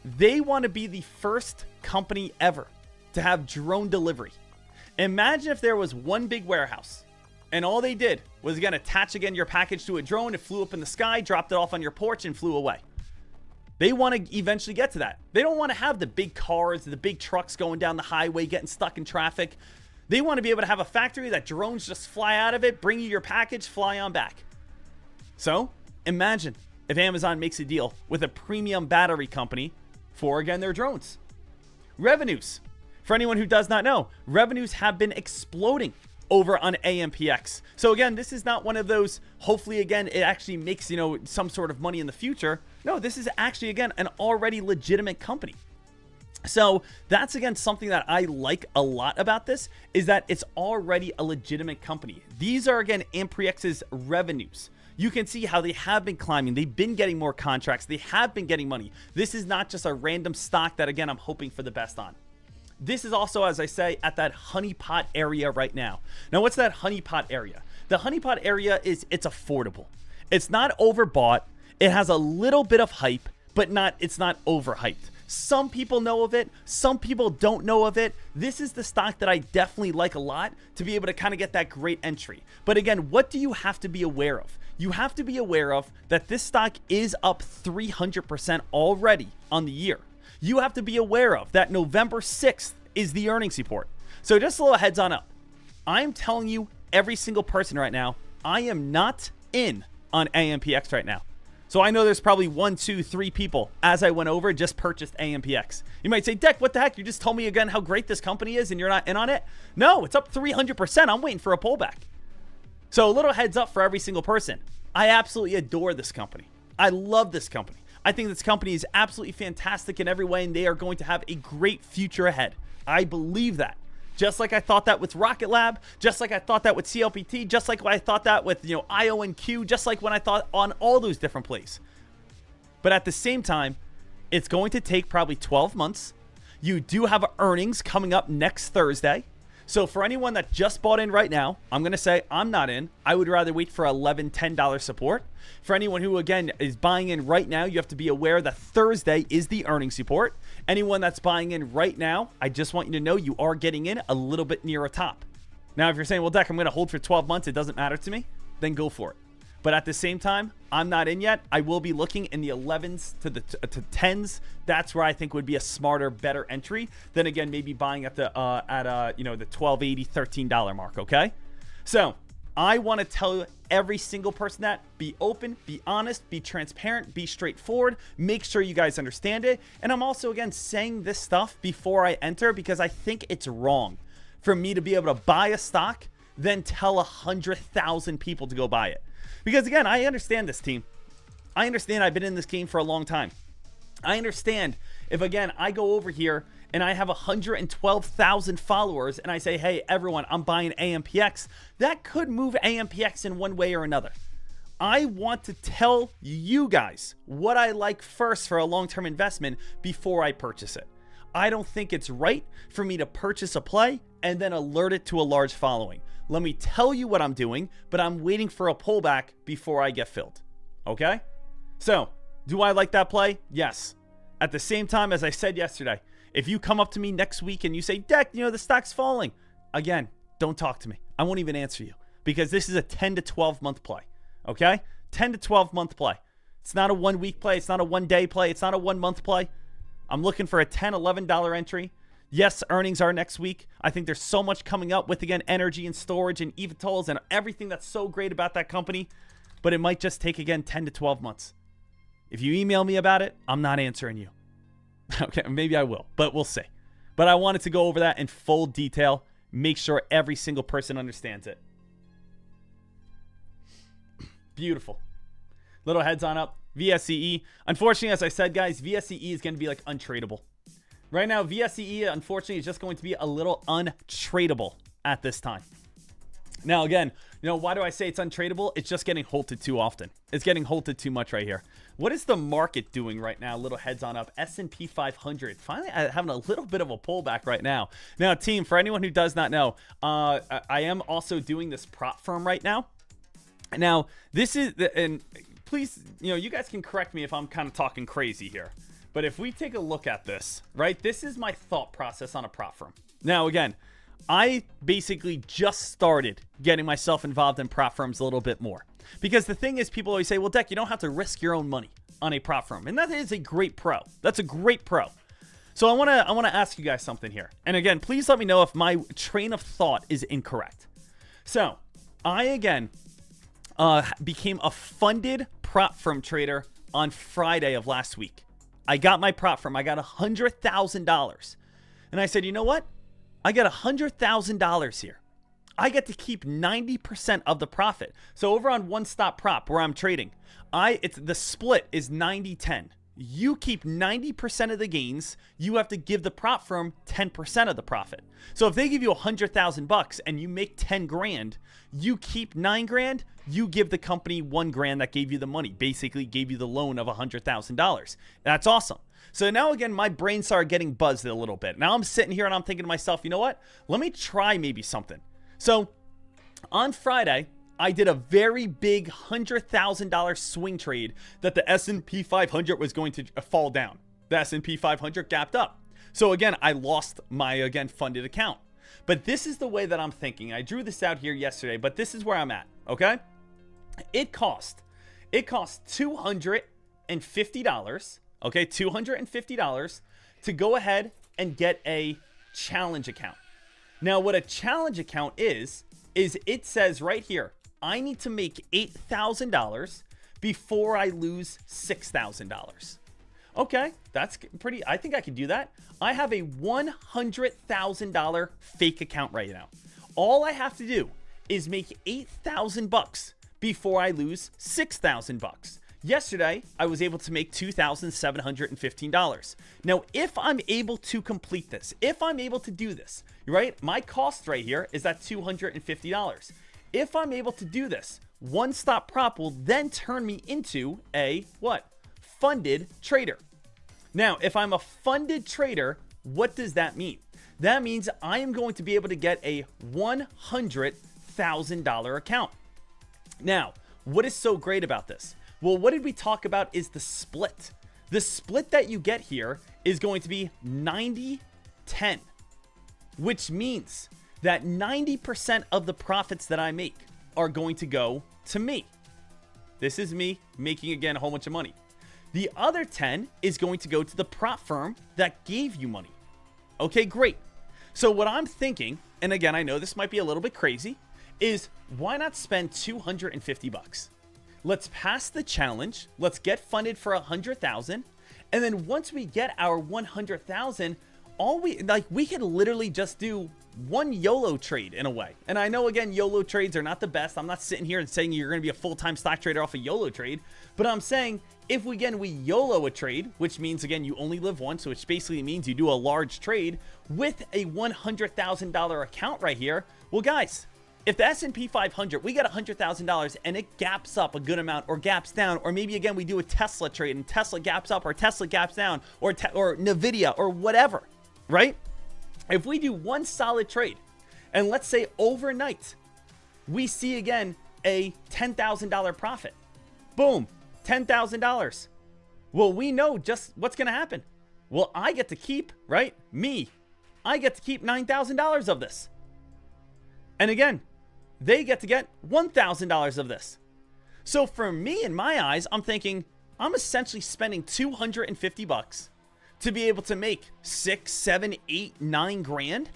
[SPEAKER 2] They want to be the first company ever to have drone delivery. Imagine if there was one big warehouse and all they did was, again, attach again your package to a drone. It flew up in the sky, dropped it off on your porch, and flew away. They want to eventually get to that. They don't want to have the big cars, the big trucks going down the highway, getting stuck in traffic. They want to be able to have a factory that drones just fly out of it, bring you your package, fly on back. So imagine if Amazon makes a deal with a premium battery company for, again, their drones. Revenues. For anyone who does not know, revenues have been exploding over on AMPX. So again, this is not one of those, hopefully again, it actually makes, some sort of money in the future. No, this is actually, again, an already legitimate company. So that's, again, something that I like a lot about this, is that it's already a legitimate company. These are, again, AMPX's revenues. You can see how they have been climbing. They've been getting more contracts. They have been getting money. This is not just a random stock that, again, I'm hoping for the best on. This is also, as I say, at that honeypot area right now. Now, what's that honeypot area? The honeypot area it's affordable. It's not overbought. It has a little bit of hype, but it's not overhyped. Some people know of it. Some people don't know of it. This is the stock that I definitely like a lot to be able to kind of get that great entry. But again, what do you have to be aware of? You have to be aware of that this stock is up 300% already on the year. You have to be aware of that November 6th is the earnings report. So just a little heads on up. I'm telling you, every single person right now, I am not in on AMPX right now. So I know there's probably 1, 2, 3 people as I went over just purchased AMPX. You might say, Dek, what the heck? You just told me again how great this company is and you're not in on it? No, it's up 300%. I'm waiting for a pullback. So a little heads up for every single person. I absolutely adore this company. I love this company. I think this company is absolutely fantastic in every way, and they are going to have a great future ahead. I believe that. Just like I thought that with Rocket Lab, just like I thought that with CLPT, just like I thought that with, IONQ, just like when I thought on all those different plays. But at the same time, it's going to take probably 12 months. You do have earnings coming up next Thursday. So for anyone that just bought in right now, I'm going to say I'm not in. I would rather wait for $11, $10 support. For anyone who, again, is buying in right now, you have to be aware that Thursday is the earnings report. Anyone that's buying in right now, I just want you to know you are getting in a little bit near a top. Now, if you're saying, well, Dek, I'm going to hold for 12 months, it doesn't matter to me, then go for it. But at the same time, I'm not in yet. I will be looking in the 11s to the 10s. That's where I think would be a smarter, better entry than, again, maybe buying at the $12.80, $13 mark. Okay, so I want to tell every single person that be open, be honest, be transparent, be straightforward. Make sure you guys understand it. And I'm also, again, saying this stuff before I enter because I think it's wrong for me to be able to buy a stock, then tell 100,000 people to go buy it. Because again, I understand this, team. I understand I've been in this game for a long time. I understand if, again, I go over here and I have 112,000 followers and I say, hey, everyone, I'm buying AMPX, that could move AMPX in one way or another. I want to tell you guys what I like first for a long-term investment before I purchase it. I don't think it's right for me to purchase a play and then alert it to a large following. Let me tell you what I'm doing, but I'm waiting for a pullback before I get filled. Okay? So, do I like that play? Yes. At the same time, as I said yesterday, if you come up to me next week and you say, Dek, the stock's falling, again, don't talk to me. I won't even answer you because this is a 10 to 12 month play. Okay? 10 to 12 month play. It's not a 1 week play. It's not a 1 day play. It's not a 1 month play. I'm looking for a $10, $11 entry. Yes, earnings are next week. I think there's so much coming up with, again, energy and storage and eVTOLs and everything that's so great about that company. But it might just take, again, 10 to 12 months. If you email me about it, I'm not answering you. Okay, maybe I will, but we'll see. But I wanted to go over that in full detail. Make sure every single person understands it. Beautiful. Little heads on up. VSEE. Unfortunately, as I said, guys, VSEE is going to be like untradeable. Right now, VSEE, unfortunately, is just going to be a little untradeable at this time. Now, again, why do I say it's untradeable? It's just getting halted too often. It's getting halted too much right here. What is the market doing right now? Little heads on up. S&P 500. Finally, having a little bit of a pullback right now. Now, team, for anyone who does not know, I am also doing this prop firm right now. Now, this is, and please, you guys can correct me if I'm kind of talking crazy here. But if we take a look at this, right, this is my thought process on a prop firm. Now, again, I basically just started getting myself involved in prop firms a little bit more. Because the thing is, people always say, well, Dek, you don't have to risk your own money on a prop firm. And that is a great pro. That's a great pro. So I want to ask you guys something here. And again, please let me know if my train of thought is incorrect. So I, again, became a funded prop firm trader on Friday of last week. I got my prop firm. I got $100,000. And I said, you know what? I got $100,000 here. I get to keep 90% of the profit. So over on One Stop Prop where I'm trading, the split is 90-10. You keep 90% of the gains. You have to give the prop firm 10% of the profit. So if they give you $100,000 and you make 10 grand, you keep 9 grand. You give the company 1 grand that gave you the money, basically gave you the loan of $100,000. That's awesome. So now, again, my brain started getting buzzed a little bit. Now I'm sitting here and I'm thinking to myself, you know what? Let me try maybe something. So on Friday, I did a very big $100,000 swing trade that the S&P 500 was going to fall down. The S&P 500 gapped up. So again, I lost my, again, funded account. But this is the way that I'm thinking. I drew this out here yesterday, but this is where I'm at, okay? It cost $250, okay, $250 to go ahead and get a challenge account. Now, what a challenge account is it says right here, I need to make $8,000 before I lose $6,000. Okay, that's pretty, I think I can do that. I have a $100,000 fake account right now. All I have to do is make $8,000 before I lose $6,000. Yesterday, I was able to make $2,715. Now, if I'm able to complete this, if I'm able to do this, right, my cost right here is at $250. If I'm able to do this, One Stop Prop will then turn me into a what? Funded trader. Now, if I'm a funded trader, what does that mean? That means I am going to be able to get a $100,000 account. Now, what is so great about this? Well, what did we talk about is the split. The split that you get here is going to be 90-10, which means that 90% of the profits that I make are going to go to me. This is me making, again, a whole bunch of money. The other 10 is going to go to the prop firm that gave you money. Okay, great. So what I'm thinking, and again, I know this might be a little bit crazy, is why not spend $250? Let's pass the challenge. Let's get funded for $100,000. And then once we get our $100,000, we could literally just do one YOLO trade in a way. And I know, again, YOLO trades are not the best. I'm not sitting here and saying you're going to be a full-time stock trader off a YOLO trade, but I'm saying if we YOLO a trade, which means, again, you only live once, which basically means you do a large trade with a $100,000 account right here. Well, guys, if the S&P 500, we get $100,000 and it gaps up a good amount or gaps down, or maybe, again, we do a Tesla trade and Tesla gaps up or Tesla gaps down or NVIDIA or whatever, right? If we do one solid trade and let's say overnight, we see, again, a $10,000 profit. Boom, $10,000. Well, we know just what's going to happen. Well, I get to keep, right? I get to keep $9,000 of this. And again, they get to get $1,000 of this. So for me, in my eyes, I'm thinking I'm essentially spending $250. to be able to make 6, 7, 8, 9 grand.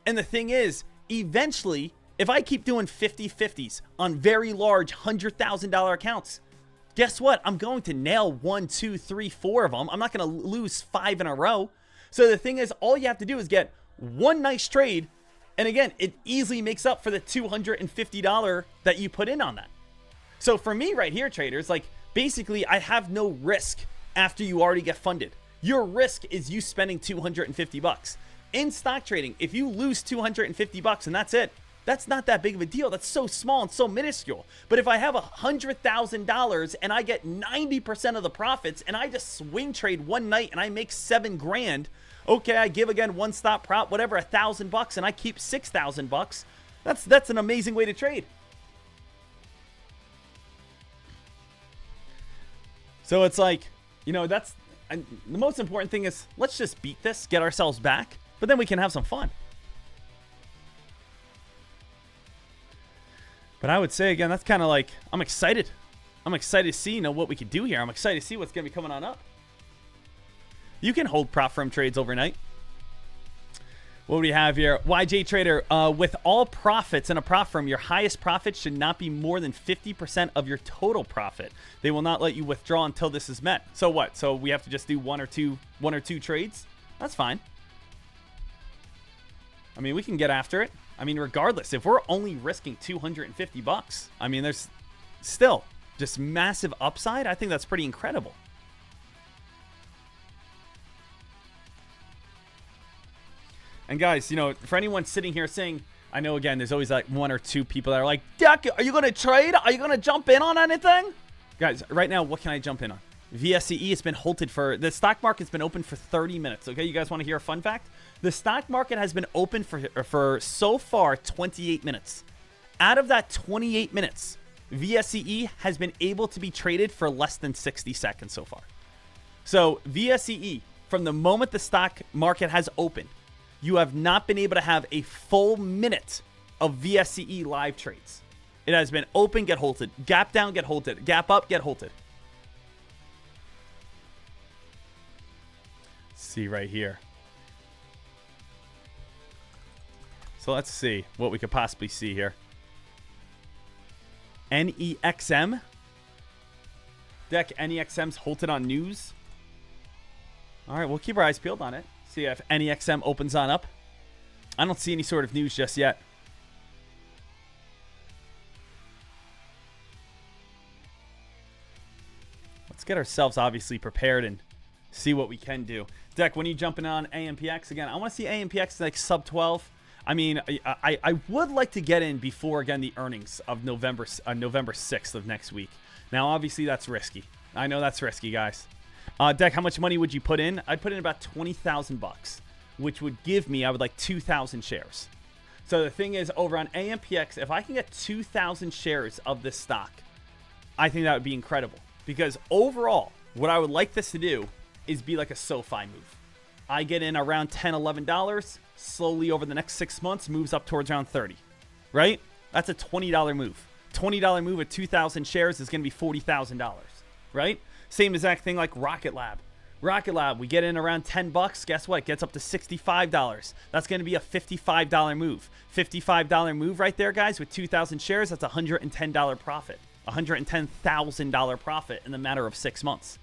[SPEAKER 2] And the thing is, eventually, if I keep doing 50-50s on very large $100,000 accounts, guess what? I'm going to nail 1, 2, 3, 4 of them. I'm not going to lose 5 in a row. So the thing is, all you have to do is get one nice trade. And again, it easily makes up for the $250 that you put in on that. So for me right here, traders, like basically I have no risk after you already get funded. Your risk is you spending $250. In stock trading, if you lose $250 and that's it, that's not that big of a deal. That's so small and so minuscule. But if I have $100,000 and I get 90% of the profits and I just swing trade one night and I make 7 grand, okay, I give again one stop prop, whatever, $1,000 and I keep $6,000. That's an amazing way to trade. So it's like, you know, the most important thing is let's just beat this, get ourselves back, but then we can have some fun. But I would say, again, that's kind of like, I'm excited. I'm excited to see, you know, what we could do here. I'm excited to see what's going to be coming on up. You can hold prop firm trades overnight. What do we have here? YJ Trader, with all profits in a prop firm, your highest profit should not be more than 50% of your total profit. They will not let you withdraw until this is met. So what? So we have to just do one or two trades? That's fine. I mean, we can get after it. I mean, regardless, if we're only risking $250, I mean, there's still just massive upside. I think that's pretty incredible. And guys, you know, for anyone sitting here saying, I know, again, there's always like 1 or 2 people that are like, Dek, are you going to trade? Are you going to jump in on anything? Guys, right now, what can I jump in on? VSEE has been halted for, the stock market's been open for 30 minutes. Okay, you guys want to hear a fun fact? The stock market has been open for so far 28 minutes. Out of that 28 minutes, VSEE has been able to be traded for less than 60 seconds so far. So VSEE, from the moment the stock market has opened, you have not been able to have a full minute of VSEE live trades. It has been open, get halted, gap down, get halted, gap up, get halted. See right here. So let's see what we could possibly see here. NEXM. Dek, NEXM's halted on news. All right, we'll keep our eyes peeled on it. See if NEXM opens on up. I don't see any sort of news just yet. Let's get ourselves obviously prepared and see what we can do. Dek, when are you jumping on AMPX again? I want to see AMPX like sub 12. I mean, I would like to get in before, again, the earnings of November 6th of next week. Now, obviously, that's risky. I know that's risky, guys. Dek, how much money would you put in? I'd put in about $20,000, which would give me, I would like 2,000 shares. So the thing is, over on AMPX, if I can get 2,000 shares of this stock, I think that would be incredible. Because overall, what I would like this to do is be like a SoFi move. I get in around $10, $11, slowly over the next 6 months, moves up towards around 30, right? That's a $20 move. $20 move at 2,000 shares is going to be $40,000, right? Same exact thing like Rocket Lab. Rocket Lab, we get in around $10. Guess what? It gets up to $65. That's going to be a $55 move. $55 move right there, guys, with 2,000 shares. That's a $110 profit. $110,000 profit in the matter of 6 months.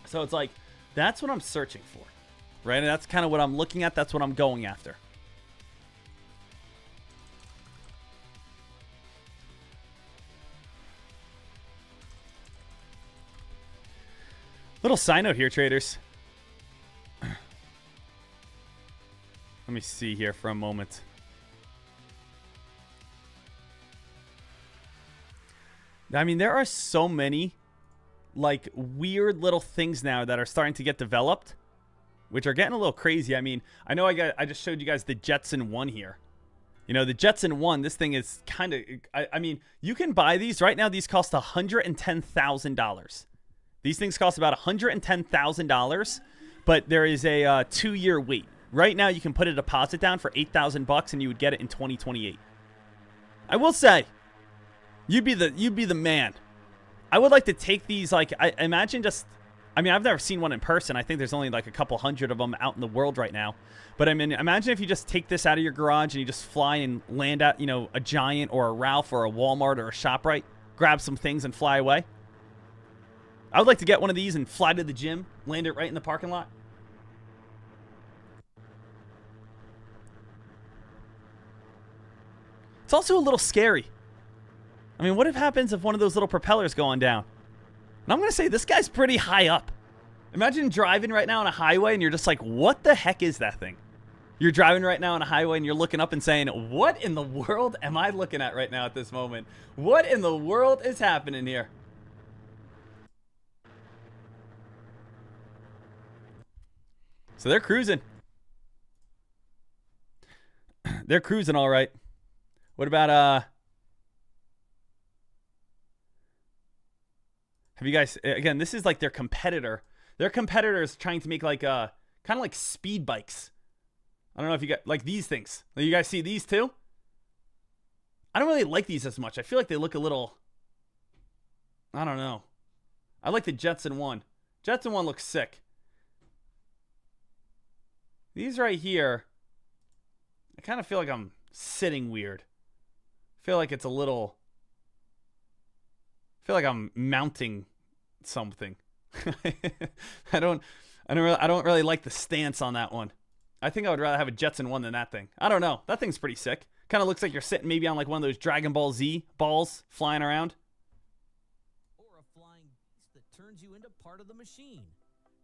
[SPEAKER 2] So it's like, that's what I'm searching for, right? And that's kind of what I'm looking at. That's what I'm going after. Little side note here, traders. Let me see here for a moment. I mean, there are so many like weird little things now that are starting to get developed, which are getting a little crazy. I mean, I know I just showed you guys the Jetson 1 here. You know, the Jetson 1, this thing is kind of, I mean, you can buy these right now. These cost $110,000. These things cost about $110,000, but there is a 2-year wait. Right now, you can put a deposit down for $8,000 and you would get it in 2028. I will say, you'd be the man. I would like to take these, like, I imagine just I mean, I've never seen one in person. I think there's only like a couple hundred of them out in the world right now. But I mean, imagine if you just take this out of your garage and you just fly and land at, you know, a Giant or a Ralph or a Walmart or a ShopRite, grab some things and fly away. I would like to get one of these and fly to the gym, land it right in the parking lot. It's also a little scary. I mean, what if happens if one of those little propellers go on down? And I'm going to say this guy's pretty high up. Imagine driving right now on a highway and you're just like, what the heck is that thing? You're driving right now on a highway and you're looking up and saying, what in the world am I looking at right now at this moment? What in the world is happening here? So they're cruising. They're cruising all right. What about, have you guys, again, this is like their competitor. Their competitor is trying to make like, kind of like speed bikes. I don't know if you got, like these things. You guys see these too? I don't really like these as much. I feel like they look a little, I don't know. I like the Jetson 1. Jetson 1 looks sick. These right here, I kind of feel like I'm sitting weird. I feel like it's a little, I feel like I'm mounting something. I don't really like the stance on that one. I think I would rather have a Jetson 1 than that thing. I don't know. That thing's pretty sick. Kind of looks like you're sitting maybe on like one of those Dragon Ball Z balls flying around.
[SPEAKER 4] Or a flying beast that turns you into part of the machine.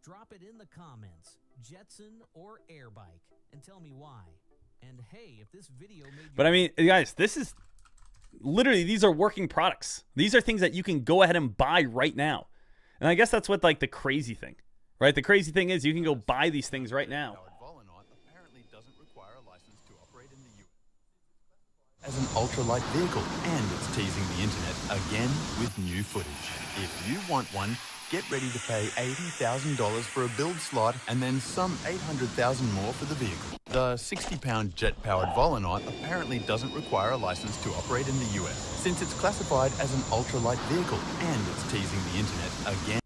[SPEAKER 4] Drop it in the comments, Jetson or air bike, and tell me why. And hey, if this video made you...
[SPEAKER 2] But I mean, guys, this is literally, these are working products. These are things that you can go ahead and buy right now. And I guess that's what like the crazy thing, right? The crazy thing is you can go buy these things right now.
[SPEAKER 5] Apparently doesn't require a license to operate in the US as an ultralight vehicle, and it's teasing the internet again with new footage. If you want one, get ready to pay $80,000 for a build slot and then some $800,000 more for the vehicle. The 60-pound jet-powered Volonaut apparently doesn't require a license to operate in the US, since it's classified as an ultralight vehicle, and it's teasing the internet again.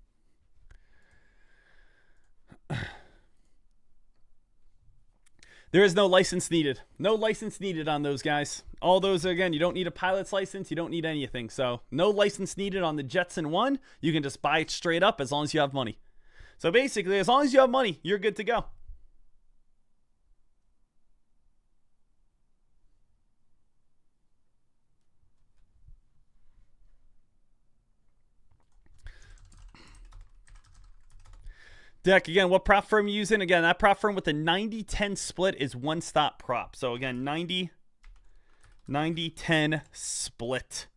[SPEAKER 2] There is no license needed. No license needed on those guys. All those, again, you don't need a pilot's license. You don't need anything. So no license needed on the Jetson 1. You can just buy it straight up as long as you have money. So basically, as long as you have money, you're good to go. Deck, again, what prop firm you using? Again, that prop firm with the 90-10 split is one-stop prop. So, again, 90-10 split.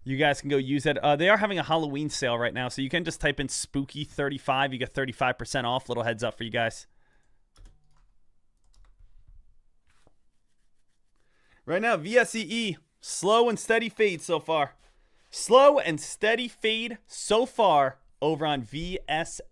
[SPEAKER 2] You guys can go use it. They are having a Halloween sale right now, so you can just type in Spooky 35. You get 35% off. Little heads up for you guys. Right now, VSEE, slow and steady fade so far. Slow and steady fade so far over on VSEE.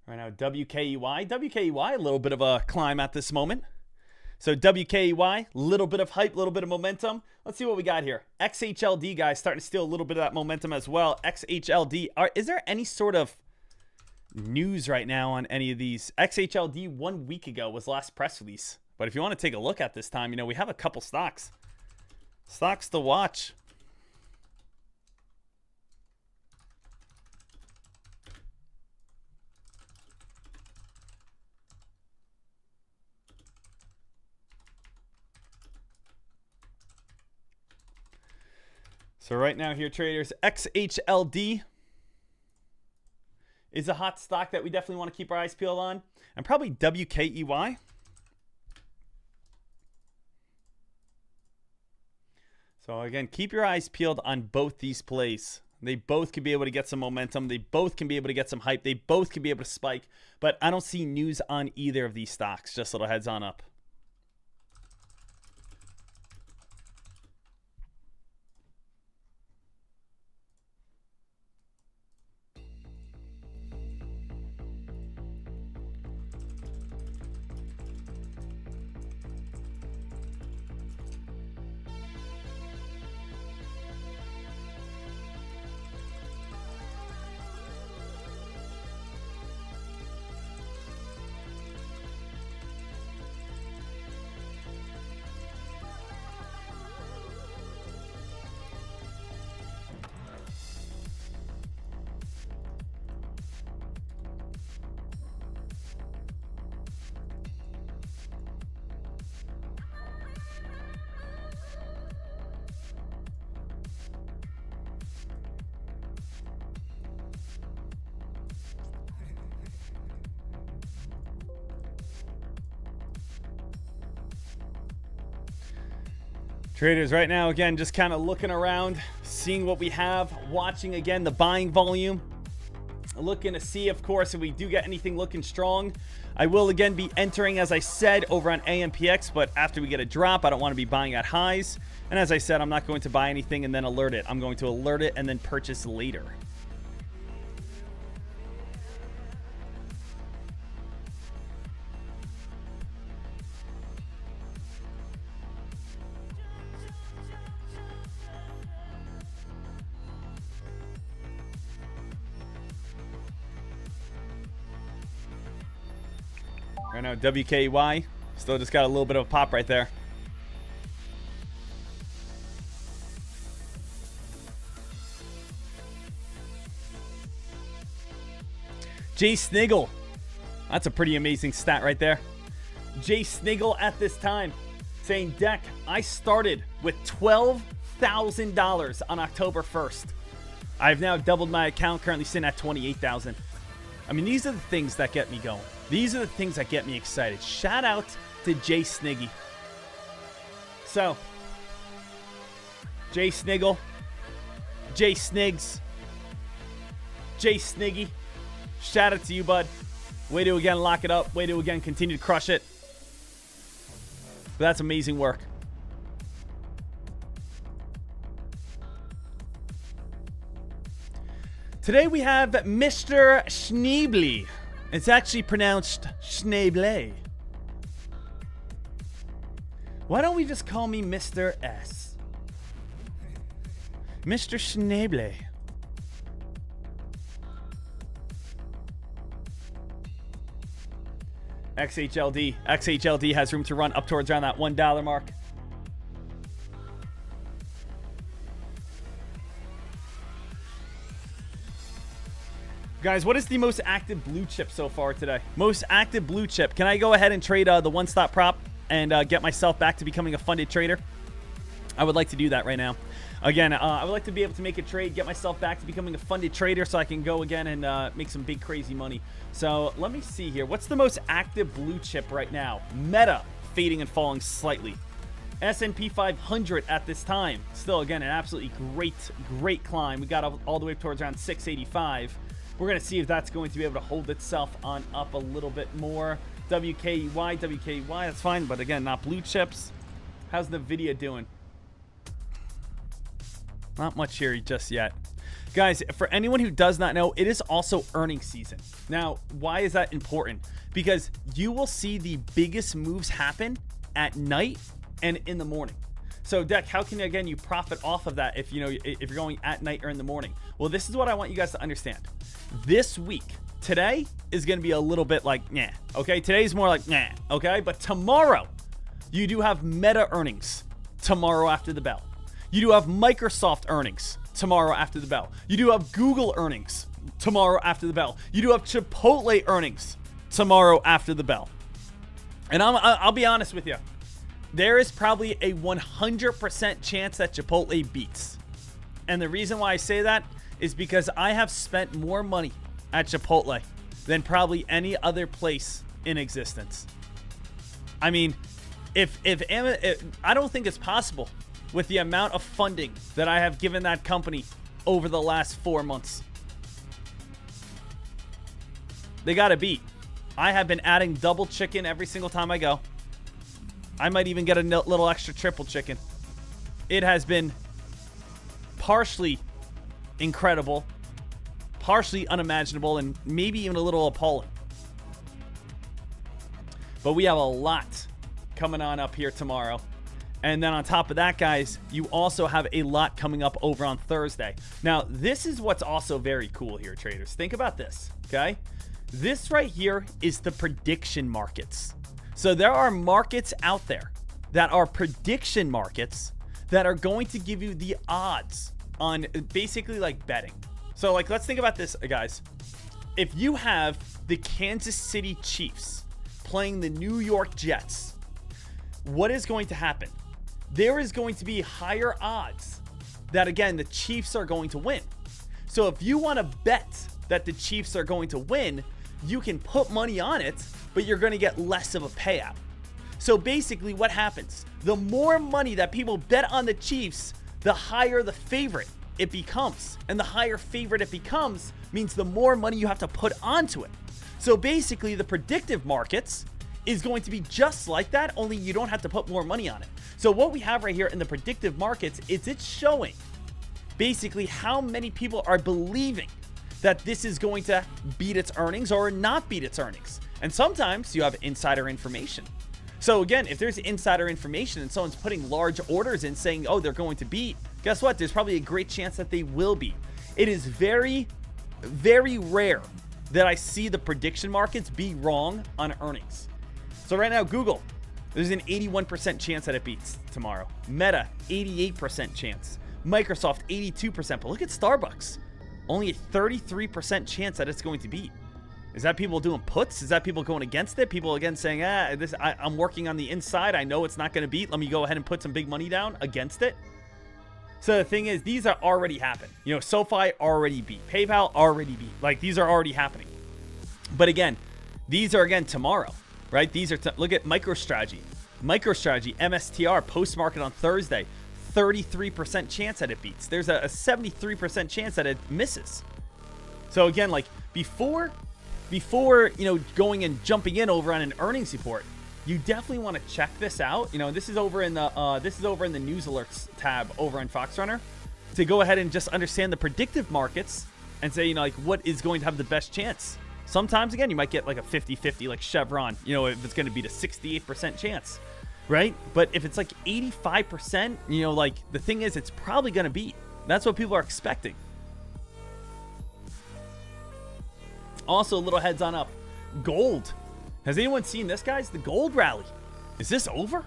[SPEAKER 2] Right now, WKEY. WKEY, a little bit of a climb at this moment. So WKEY, little bit of hype, little bit of momentum. Let's see what we got here. XHLD, guys, starting to steal a little bit of that momentum as well. XHLD, is there any sort of news right now on any of these? XHLD 1 week ago was last press release. But if you want to take a look at this time, you know, we have a couple stocks. Stocks to watch. So right now here, traders, XHLD is a hot stock that we definitely want to keep our eyes peeled on. And probably WKEY. So again, keep your eyes peeled on both these plays. They both can be able to get some momentum. They both can be able to get some hype. They both can be able to spike. But I don't see news on either of these stocks. Just little heads on up. Traders, right now, again, just kind of looking around, seeing what we have, watching again the buying volume, looking to see, of course, if we do get anything looking strong. I will again be entering, as I said, over on AMPX, but after we get a drop, I don't want to be buying at highs. And as I said, I'm not going to buy anything and then alert it. I'm going to alert it and then purchase later. Right now, WKY still just got a little bit of a pop right there. Jay Sniggle. That's a pretty amazing stat right there. Jay Sniggle at this time saying, Dek, I started with $12,000 on October 1st. I've now doubled my account, currently sitting at $28,000. I mean, these are the things that get me going. These are the things that get me excited. Shout out to Jay Sniggy. So, Jay Sniggle, Jay Snigs, Jay Sniggy, shout out to you, bud. Way to again lock it up. Way to again continue to crush it. But that's amazing work. Today we have Mr. Schneebly. It's actually pronounced Schneeble. Why don't we just call me Mr. S? Mr. Schneeble. XHLD. XHLD has room to run up towards around that $1 mark. Guys, what is the most active blue chip so far today? Most active blue chip. Can I go ahead and trade the one-stop prop and get myself back to becoming a funded trader? I would like to do that right now. Again, I would like to be able to make a trade, get myself back to becoming a funded trader so I can go again and make some big crazy money. So let me see here. What's the most active blue chip right now? Meta fading and falling slightly. S&P 500 at this time. Still, again, an absolutely great climb. We got all the way towards around 685. We're going to see if that's going to be able to hold itself on up a little bit more. WKY, that's fine. But again, not blue chips. How's NVIDIA doing? Not much here just yet. Guys, for anyone who does not know, it is also earnings season. Now, why is that important? Because you will see the biggest moves happen at night and in the morning. So, Dek, how can, again, you profit off of that if you're going at night or in the morning? Well, this is what I want you guys to understand. This week, today is going to be a little bit like, nah, okay? Today's more like, nah, okay? But tomorrow, you do have Meta earnings tomorrow after the bell. You do have Microsoft earnings tomorrow after the bell. You do have Google earnings tomorrow after the bell. You do have Chipotle earnings tomorrow after the bell. And I'll be honest with you. There is probably a 100% chance that Chipotle beats. And the reason why I say that is because I have spent more money at Chipotle than probably any other place in existence. I mean, if I don't think it's possible with the amount of funding that I have given that company over the last 4 months. They got to beat. I have been adding double chicken every single time I go. I might even get a little extra triple chicken. It has been partially incredible, partially unimaginable, and maybe even a little appalling. But we have a lot coming on up here tomorrow. And then on top of that, guys, you also have a lot coming up over on Thursday. Now, this is what's also very cool here, traders. Think about this, okay? This right here is the prediction markets. So there are markets out there that are prediction markets that are going to give you the odds on basically like betting. So like, let's think about this, guys. If you have the Kansas City Chiefs playing the New York Jets, what is going to happen? There is going to be higher odds that, again, the Chiefs are going to win. So if you want to bet that the Chiefs are going to win, you can put money on it, but you're going to get less of a payout. So basically what happens, the more money that people bet on the Chiefs, the higher the favorite it becomes. And the higher favorite it becomes means the more money you have to put onto it. So basically the predictive markets is going to be just like that, only you don't have to put more money on it. So what we have right here in the predictive markets is it's showing basically how many people are believing that this is going to beat its earnings or not beat its earnings. And sometimes you have insider information. So again, if there's insider information and someone's putting large orders in saying, oh, they're going to beat, guess what? There's probably a great chance that they will be. It is very, very rare that I see the prediction markets be wrong on earnings. So right now, Google, there's an 81% chance that it beats tomorrow. Meta, 88% chance. Microsoft, 82%. But look at Starbucks, only a 33% chance that it's going to beat. Is that people doing puts? Is that people going against it? People again saying, I'm working on the inside. I know it's not going to beat. Let me go ahead and put some big money down against it. So the thing is, these are already happened. You know, SoFi already beat. PayPal already beat. Like, these are already happening. But again, these are again tomorrow, right? These are, look at MicroStrategy. MicroStrategy, MSTR, post-market on Thursday. 33% chance that it beats. There's a 73% chance that it misses. So again, like before, you know, going and jumping in over on an earnings report, you definitely want to check this out. You know, this is over in the news alerts tab over on FoxRunner, to go ahead and just understand the predictive markets and say, you know, like what is going to have the best chance. Sometimes again, you might get like a 50-50 like Chevron, you know, if it's going to be a 68% chance, right? But if it's like 85%, you know, like the thing is, it's probably going to beat. That's what people are expecting. Also, a little heads on up. Gold. Has anyone seen this, guys? The gold rally. Is this over?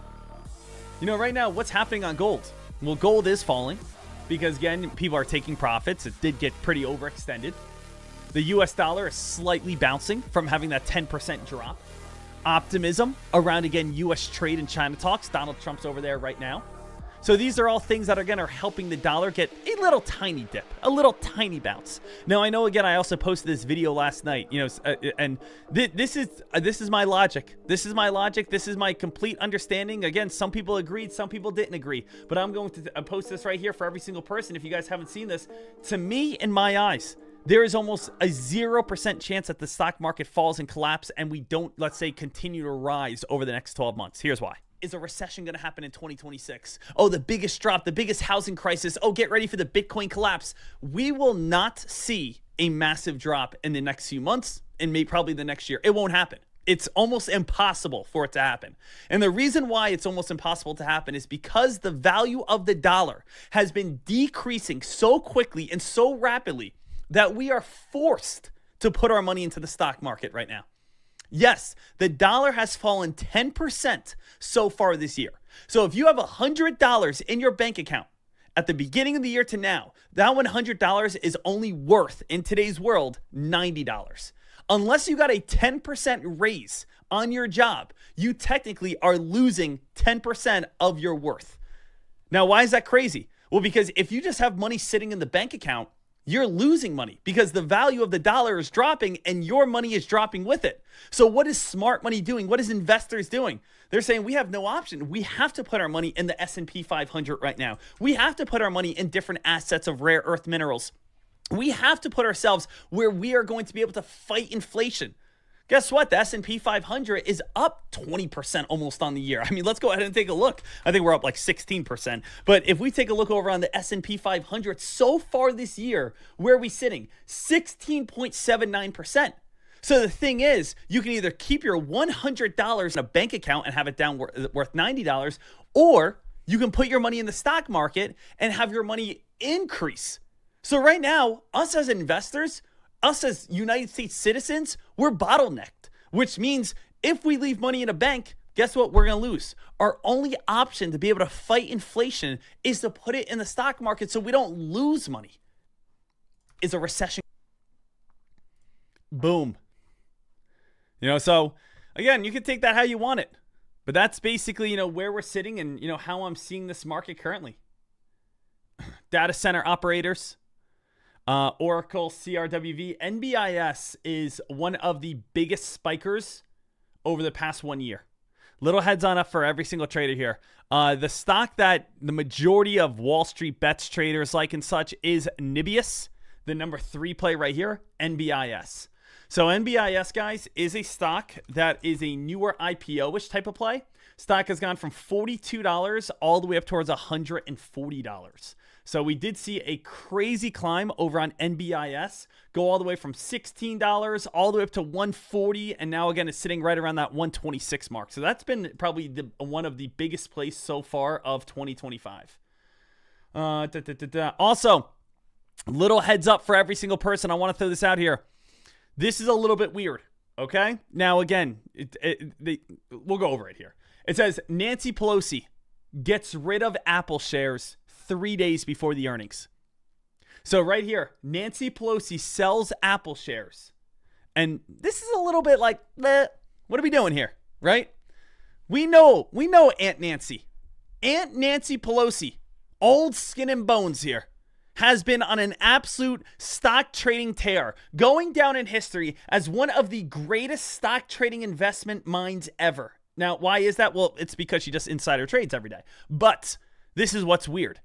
[SPEAKER 2] You know, right now, what's happening on gold? Well, gold is falling because, again, people are taking profits. It did get pretty overextended. The US dollar is slightly bouncing from having that 10% drop. Optimism around, again, US trade and China talks. Donald Trump's over there right now. So these are all things that, again, are helping the dollar get a little tiny dip, a little tiny bounce. Now, I know, again, I also posted this video last night, you know, and this is my logic. This is my logic. This is my complete understanding. Again, some people agreed, some people didn't agree, but I'm going to post this right here for every single person. If you guys haven't seen this, to me, in my eyes, there is almost a 0% chance that the stock market falls and collapses and we don't, let's say, continue to rise over the next 12 months. Here's why. Is a recession going to happen in 2026? Oh, the biggest drop, the biggest housing crisis. Oh, get ready for the Bitcoin collapse. We will not see a massive drop in the next few months and maybe probably the next year. It won't happen. It's almost impossible for it to happen. And the reason why it's almost impossible to happen is because the value of the dollar has been decreasing so quickly and so rapidly that we are forced to put our money into the stock market right now. Yes, the dollar has fallen 10% so far this year. So if you have $100 in your bank account at the beginning of the year to now, that $100 is only worth, in today's world, $90. Unless you got a 10% raise on your job, you technically are losing 10% of your worth. Now, why is that crazy? Well, because if you just have money sitting in the bank account, you're losing money because the value of the dollar is dropping and your money is dropping with it. So what is smart money doing? What is investors doing? They're saying we have no option. We have to put our money in the S&P 500 right now. We have to put our money in different assets of rare earth minerals. We have to put ourselves where we are going to be able to fight inflation. Guess what? The S&P 500 is up 20% almost on the year. I mean, let's go ahead and take a look. I think we're up like 16%. But if we take a look over on the S&P 500, so far this year, where are we sitting? 16.79%. So the thing is, you can either keep your $100 in a bank account and have it down worth $90, or you can put your money in the stock market and have your money increase. So right now, us as investors, us as United States citizens, we're bottlenecked, which means if we leave money in a bank, guess what? We're going to lose. Our only option to be able to fight inflation is to put it in the stock market so we don't lose money. Is a recession. Boom. You know, so again, you can take that how you want it, but that's basically, you know, where we're sitting and, you know, how I'm seeing this market currently. Data center operators. Oracle, CRWV, NBIS is one of the biggest spikers over the past 1 year. Little heads on up for every single trader here. The stock that the majority of Wall Street bets traders like and such is Nibius, the number 3 play right here, NBIS. So NBIS, guys, is a stock that is a newer IPO-ish type of play. Stock has gone from $42 all the way up towards $140. So we did see a crazy climb over on NBIS, go all the way from $16 all the way up to $140, and now again it's sitting right around that $126 mark. So that's been probably one of the biggest plays so far of 2025. Also, little heads up for every single person. I want to throw this out here. This is a little bit weird, okay? Now, again, we'll go over it here. It says Nancy Pelosi gets rid of Apple shares 3 days before the earnings. So right here, Nancy Pelosi sells Apple shares. And this is a little bit like, what are we doing here, right? We know Aunt Nancy. Aunt Nancy Pelosi, old skin and bones here, has been on an absolute stock trading tear, going down in history as one of the greatest stock trading investment minds ever. Now, why is that? Well, it's because she just insider trades every day. But this is what's weird.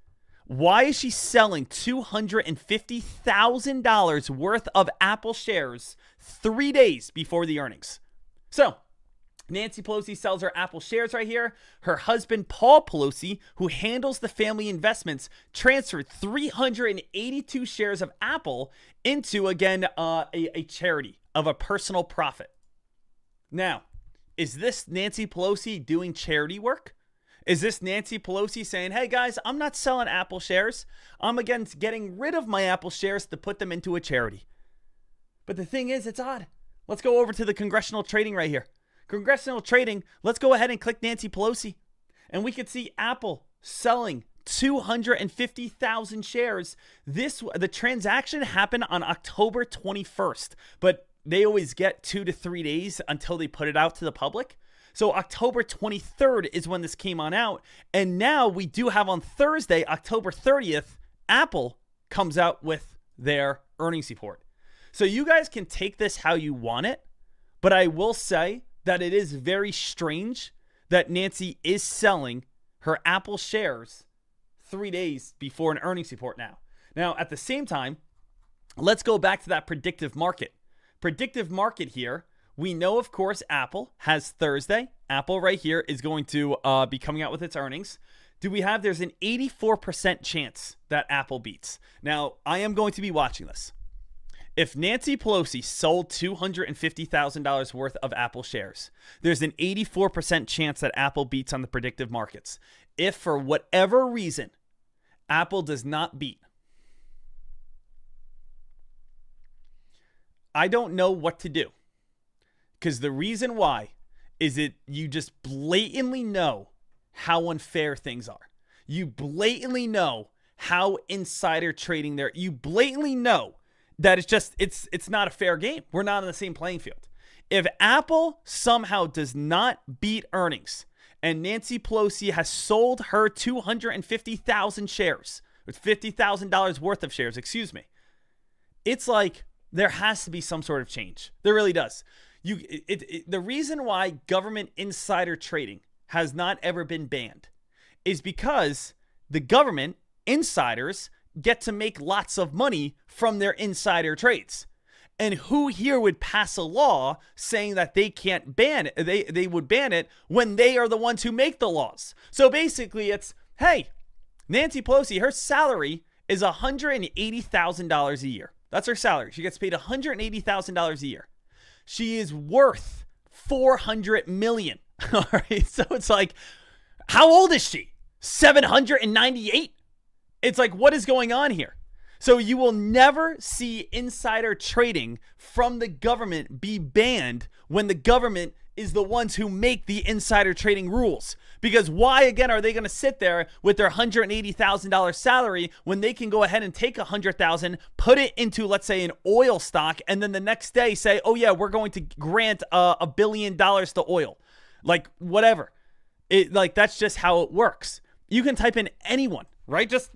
[SPEAKER 2] Why is she selling $250,000 worth of Apple shares 3 days before the earnings? So, Nancy Pelosi sells her Apple shares right here. Her husband, Paul Pelosi, who handles the family investments, transferred 382 shares of Apple into, again, a charity of a personal profit. Now, is this Nancy Pelosi doing charity work? Is this Nancy Pelosi saying, hey guys, I'm not selling Apple shares. I'm again getting rid of my Apple shares to put them into a charity? But the thing is, it's odd. Let's go over to the congressional trading right here. Congressional trading, let's go ahead and click Nancy Pelosi. And we could see Apple selling 250,000 shares. The transaction happened on October 21st, but they always get 2 to 3 days until they put it out to the public. So October 23rd is when this came on out. And now we do have on Thursday, October 30th, Apple comes out with their earnings report. So you guys can take this how you want it, but I will say that it is very strange that Nancy is selling her Apple shares 3 days before an earnings report now. Now, at the same time, let's go back to that predictive market. Predictive market here, we know, of course, Apple has Thursday. Apple right here is going to be coming out with its earnings. There's an 84% chance that Apple beats. Now, I am going to be watching this. If Nancy Pelosi sold $250,000 worth of Apple shares, there's an 84% chance that Apple beats on the predictive markets. If for whatever reason, Apple does not beat, I don't know what to do. Because the reason why is you just blatantly know how unfair things are. You blatantly know how insider trading there. You blatantly know that it's not a fair game. We're not on the same playing field. If Apple somehow does not beat earnings and Nancy Pelosi has sold her 250,000 shares, with $50,000 worth of shares, it's like there has to be some sort of change. There really does. The reason why government insider trading has not ever been banned is because the government insiders get to make lots of money from their insider trades. And who here would pass a law saying that they can't ban it? They would ban it when they are the ones who make the laws. So basically it's, hey, Nancy Pelosi, her salary is $180,000 a year. That's her salary. She gets paid $180,000 a year. She is worth $400 million. All right. So it's like, how old is she? 798? It's like, what is going on here? So you will never see insider trading from the government be banned when the government is the ones who make the insider trading rules. Because why, again, are they going to sit there with their $180,000 salary when they can go ahead and take $100,000, put it into, let's say, an oil stock, and then the next day say, oh yeah, we're going to grant $1 billion to oil. Like, whatever. That's just how it works. You can type in anyone, right? Just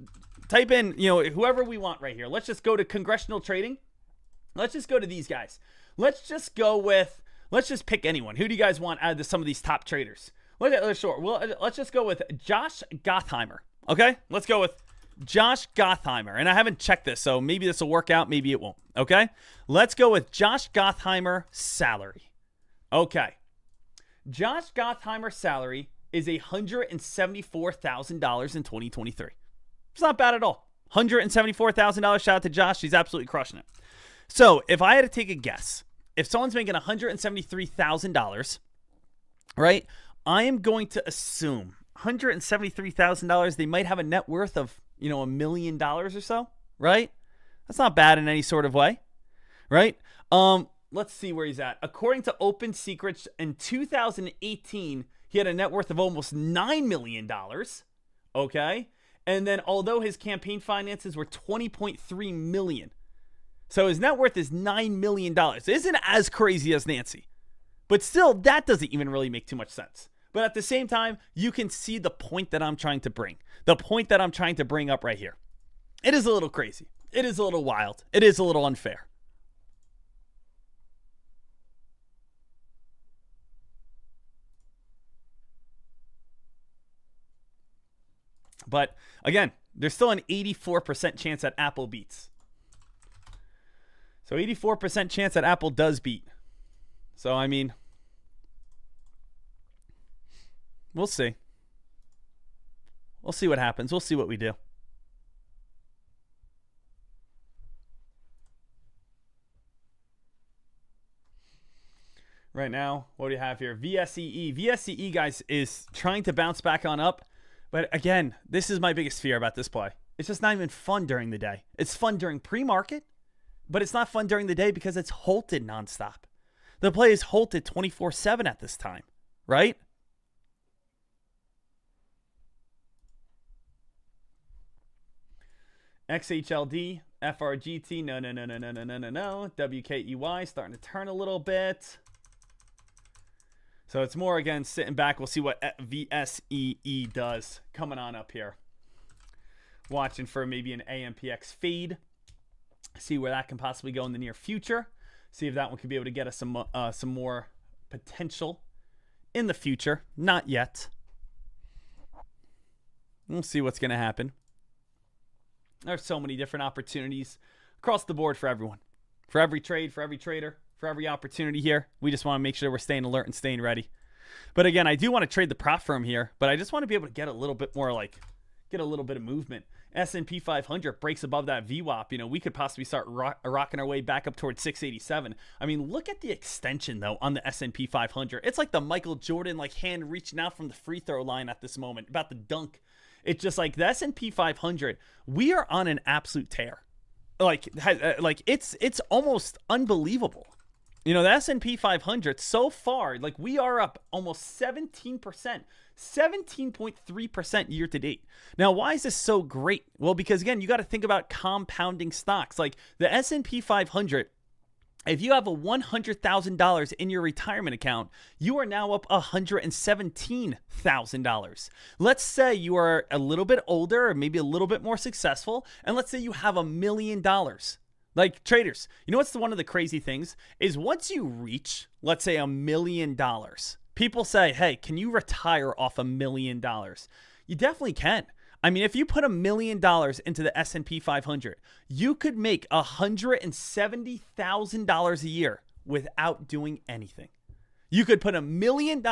[SPEAKER 2] type in, whoever we want right here. Let's just go to congressional trading. Let's just go to these guys. Let's just pick anyone. Who do you guys want out of some of these top traders? Sure. Well, let's just go with Josh Gottheimer. Okay? Let's go with Josh Gottheimer. And I haven't checked this, so maybe this will work out. Maybe it won't. Okay? Let's go with Josh Gottheimer salary. Okay. Josh Gottheimer's salary is $174,000 in 2023. It's not bad at all. $174,000. Shout out to Josh. He's absolutely crushing it. So if I had to take a guess, if someone's making $173,000, right, I am going to assume $173,000, they might have a net worth of, $1 million or so, right? That's not bad in any sort of way, right? Let's see where he's at. According to Open Secrets, in 2018, he had a net worth of almost $9 million, okay? And then although his campaign finances were $20.3 million, so his net worth is $9 million. It isn't as crazy as Nancy, but still, that doesn't even really make too much sense. But at the same time, you can see the point that I'm trying to bring. The point that I'm trying to bring up right here. It is a little crazy. It is a little wild. It is a little unfair. But again, there's still an 84% chance that Apple beats. So 84% chance that Apple does beat. So, I mean, we'll see. We'll see what happens. We'll see what we do. Right now, what do you have here? VSEE. VSEE, guys, is trying to bounce back on up. But again, this is my biggest fear about this play. It's just not even fun during the day. It's fun during pre-market, but it's not fun during the day because it's halted nonstop. The play is halted 24/7 at this time, right? XHLD, FRGT, no. WKEY starting to turn a little bit. So it's more, again, sitting back. We'll see what VSEE does coming on up here. Watching for maybe an AMPX fade. See where that can possibly go in the near future. See if that one could be able to get us some more potential in the future. Not yet. We'll see what's going to happen. There's so many different opportunities across the board for everyone. For every trade, for every trader, for every opportunity here. We just want to make sure we're staying alert and staying ready. But again, I do want to trade the prop firm here, but I just want to be able to get a little bit more, get a little bit of movement. S&P 500 breaks above that VWAP. We could possibly start rocking our way back up towards 687. I mean, look at the extension, though, on the S&P 500. It's like the Michael Jordan, hand reaching out from the free throw line at this moment, about the dunk. It's just like the S&P 500, we are on an absolute tear. It's almost unbelievable. The S&P 500 so far, we are up almost 17%, 17.3% year to date. Now, why is this so great? Well, because again, you got to think about compounding stocks. Like the S&P 500, if you have a $100,000 in your retirement account, you are now up $117,000. Let's say you are a little bit older or maybe a little bit more successful, and let's say you have $1 million. Like traders, what's one of the crazy things is once you reach, let's say $1 million, people say, hey, can you retire off $1 million? You definitely can. I mean, if you put $1 million into the S&P 500, you could make $170,000 a year without doing anything. You could put $1 million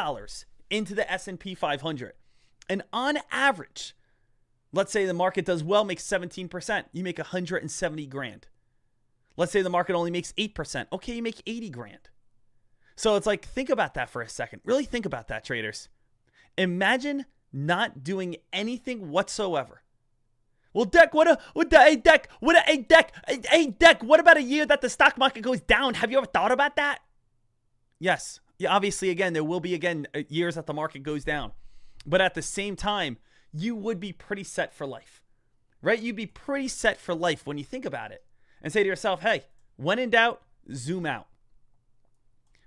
[SPEAKER 2] into the S&P 500, and on average, let's say the market does well, makes 17%, you make 170 grand. Let's say the market only makes 8%. Okay, you make 80 grand. So it's think about that for a second. Really think about that, traders. Imagine not doing anything whatsoever. Well, Dek, what about a year that the stock market goes down? Have you ever thought about that? Yes. Yeah, obviously, again, there will be, years that the market goes down. But at the same time, you would be pretty set for life, right? You'd be pretty set for life when you think about it. And say to yourself, hey, when in doubt, zoom out.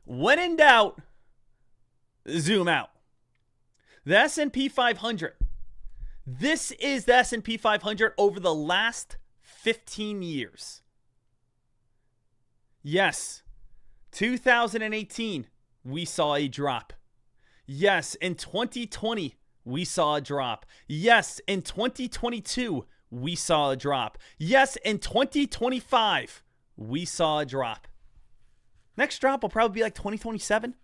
[SPEAKER 2] When in doubt, zoom out. The S&P 500. This is the S&P 500 over the last 15 years. Yes, 2018, we saw a drop. Yes, in 2020, we saw a drop. Yes, in 2022, we saw a drop. Yes, in 2025, we saw a drop. Next drop will probably be like 2027,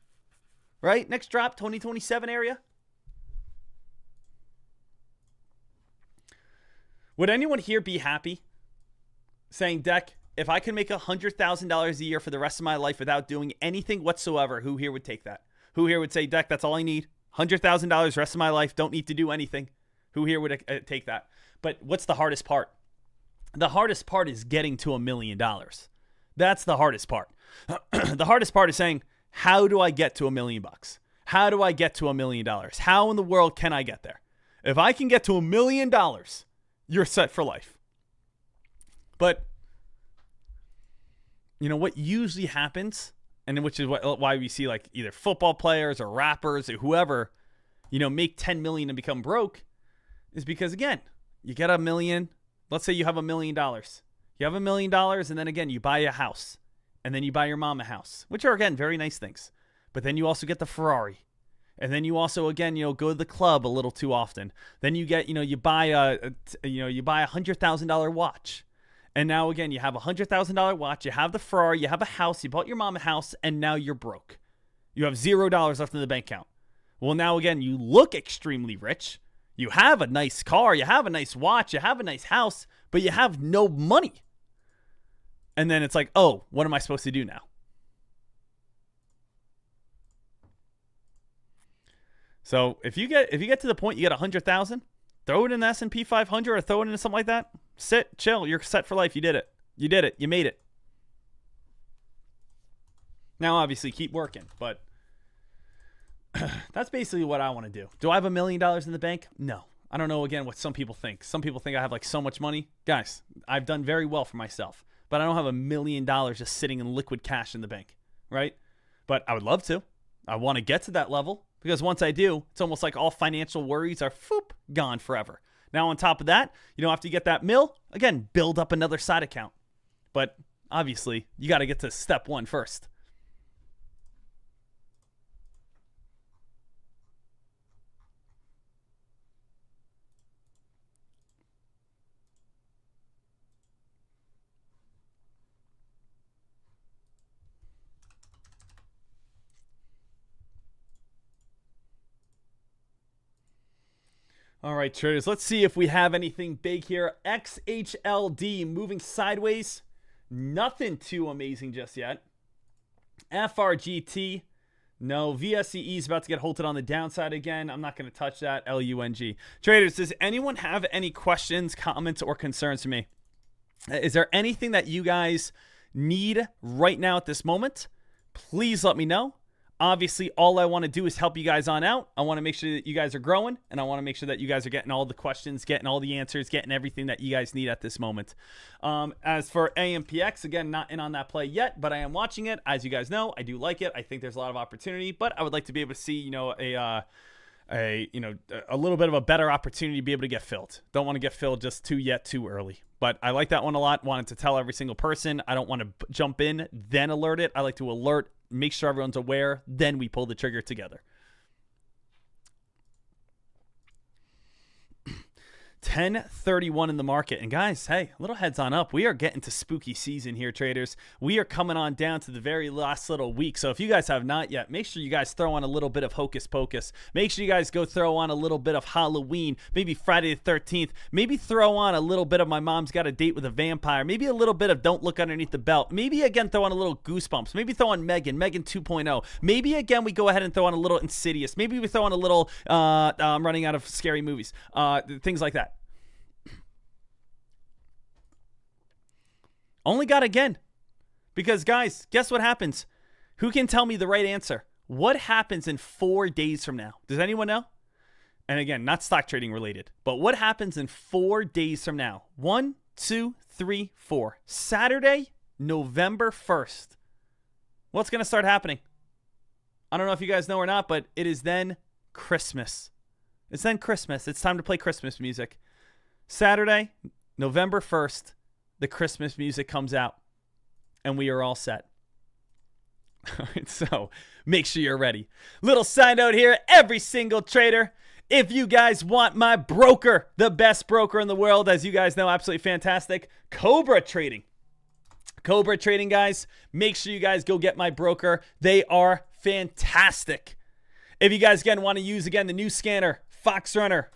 [SPEAKER 2] right? Next drop, 2027 area. Would anyone here be happy saying, Dek, if I could make $100,000 a year for the rest of my life without doing anything whatsoever, who here would take that? Who here would say, Dek, that's all I need? $100,000 rest of my life, don't need to do anything. Who here would take that? But what's the hardest part? The hardest part is getting to $1 million. That's the hardest part. The hardest part is saying, how do I get to $1 million? How do I get to $1 million? How in the world can I get there? If I can get to $1 million, you're set for life. But you know what usually happens, and which is why we see like either football players or rappers or whoever, make 10 million and become broke, is because again, you get $1 million. Let's say you have $1 million. You have $1 million, and then again, you buy a house, and then you buy your mom a house, which are again very nice things. But then you also get the Ferrari, and then you also again go to the club a little too often. Then you get you buy a $100,000 watch. And now, again, you have a $100,000 watch, you have the Ferrari, you have a house, you bought your mom a house, and now you're broke. You have $0 left in the bank account. Well, now, again, you look extremely rich. You have a nice car, you have a nice watch, you have a nice house, but you have no money. And then it's like, oh, what am I supposed to do now? So if you get to the point you get 100,000, throw it in the S&P 500 or throw it into something like that. Sit, chill. You're set for life. You did it. You did it. You made it. Now, obviously, keep working. But that's basically what I want to do. Do I have $1 million in the bank? No. I don't know, again, what some people think. Some people think I have like so much money. Guys, I've done very well for myself. But I don't have $1 million just sitting in liquid cash in the bank. Right? But I would love to. I want to get to that level. Because once I do, it's almost like all financial worries are gone forever. Now, on top of that, after you get that mill, again, build up another side account. But obviously, you got to get to step one first. All right, traders, let's see if we have anything big here. XHLD moving sideways. Nothing too amazing just yet. FRGT, no. VSEE is about to get halted on the downside again. I'm not going to touch that. LUNG. Traders, does anyone have any questions, comments, or concerns for me? Is there anything that you guys need right now at this moment? Please let me know. Obviously, all I want to do is help you guys on out. I want to make sure that you guys are growing, and I want to make sure that you guys are getting all the questions, getting all the answers, getting everything that you guys need at this moment. As for AMPX, again, not in on that play yet, but I am watching it. As you guys know, I do like it. I think there's a lot of opportunity, but I would like to be able to see, a little bit of a better opportunity to be able to get filled. Don't want to get filled just too early. But I like that one a lot. Wanted to tell every single person. I don't want to jump in, then alert it. I like to alert, make sure everyone's aware, then we pull the trigger together. 10:31 in the market. And guys, hey, a little heads on up. We are getting to spooky season here, traders. We are coming on down to the very last little week. So if you guys have not yet, make sure you guys throw on a little bit of Hocus Pocus. Make sure you guys go throw on a little bit of Halloween, maybe Friday the 13th. Maybe throw on a little bit of My Mom's Got a Date with a Vampire. Maybe a little bit of Don't Look Underneath the Belt. Maybe again throw on a little Goosebumps. Maybe throw on Megan 2.0. Maybe again we go ahead and throw on a little Insidious. Maybe we throw on a little I'm running out of scary movies. Things like that. Only got again. Because, guys, guess what happens? Who can tell me the right answer? What happens in 4 days from now? Does anyone know? And again, not stock trading related. But what happens in 4 days from now? 1, 2, 3, 4. Saturday, November 1st. What's going to start happening? I don't know if you guys know or not, but it is then Christmas. It's then Christmas. It's time to play Christmas music. Saturday, November 1st. The Christmas music comes out, and we are all set. All right, so make sure you're ready. Little side note here, every single trader, if you guys want my broker, the best broker in the world, as you guys know, absolutely fantastic, Cobra Trading. Cobra Trading, guys, make sure you guys go get my broker. They are fantastic. If you guys, again, want to use, again, the new scanner, Fox Runner,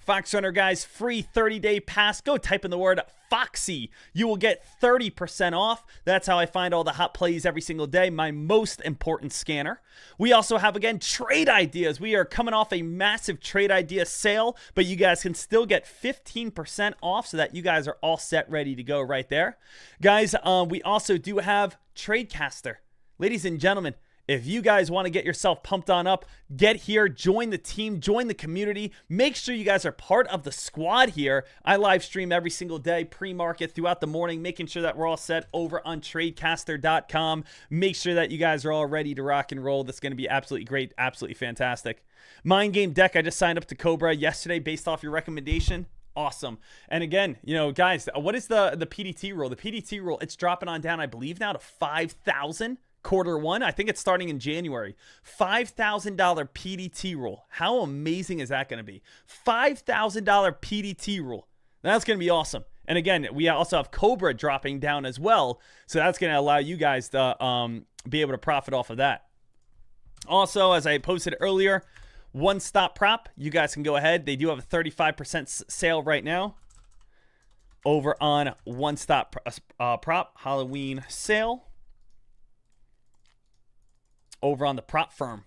[SPEAKER 2] guys, free 30-day pass. Go type in the word Foxy. You will get 30% off. That's how I find all the hot plays every single day. My most important scanner. We also have, again, trade ideas. We are coming off a massive trade idea sale, but you guys can still get 15% off so that you guys are all set, ready to go right there. Guys, we also do have Tradecaster. Ladies and gentlemen, if you guys want to get yourself pumped on up, get here, join the team, join the community. Make sure you guys are part of the squad here. I live stream every single day, pre-market throughout the morning, making sure that we're all set over on tradecaster.com. Make sure that you guys are all ready to rock and roll. That's going to be absolutely great, absolutely fantastic. Mind Game Deck, I just signed up to Cobra yesterday based off your recommendation. Awesome. And again, you know, guys, what is the PDT rule? The PDT rule, it's dropping on down, I believe now to 5,000. Q1, I think it's starting in January. $5,000 PDT rule. How amazing is that going to be? $5,000 PDT rule. That's going to be awesome. And again, we also have Cobra dropping down as well. So that's going to allow you guys to be able to profit off of that. Also, as I posted earlier, One Stop Prop. You guys can go ahead. They do have a 35% sale right now over on One Stop Prop Halloween sale. Over on the prop firm,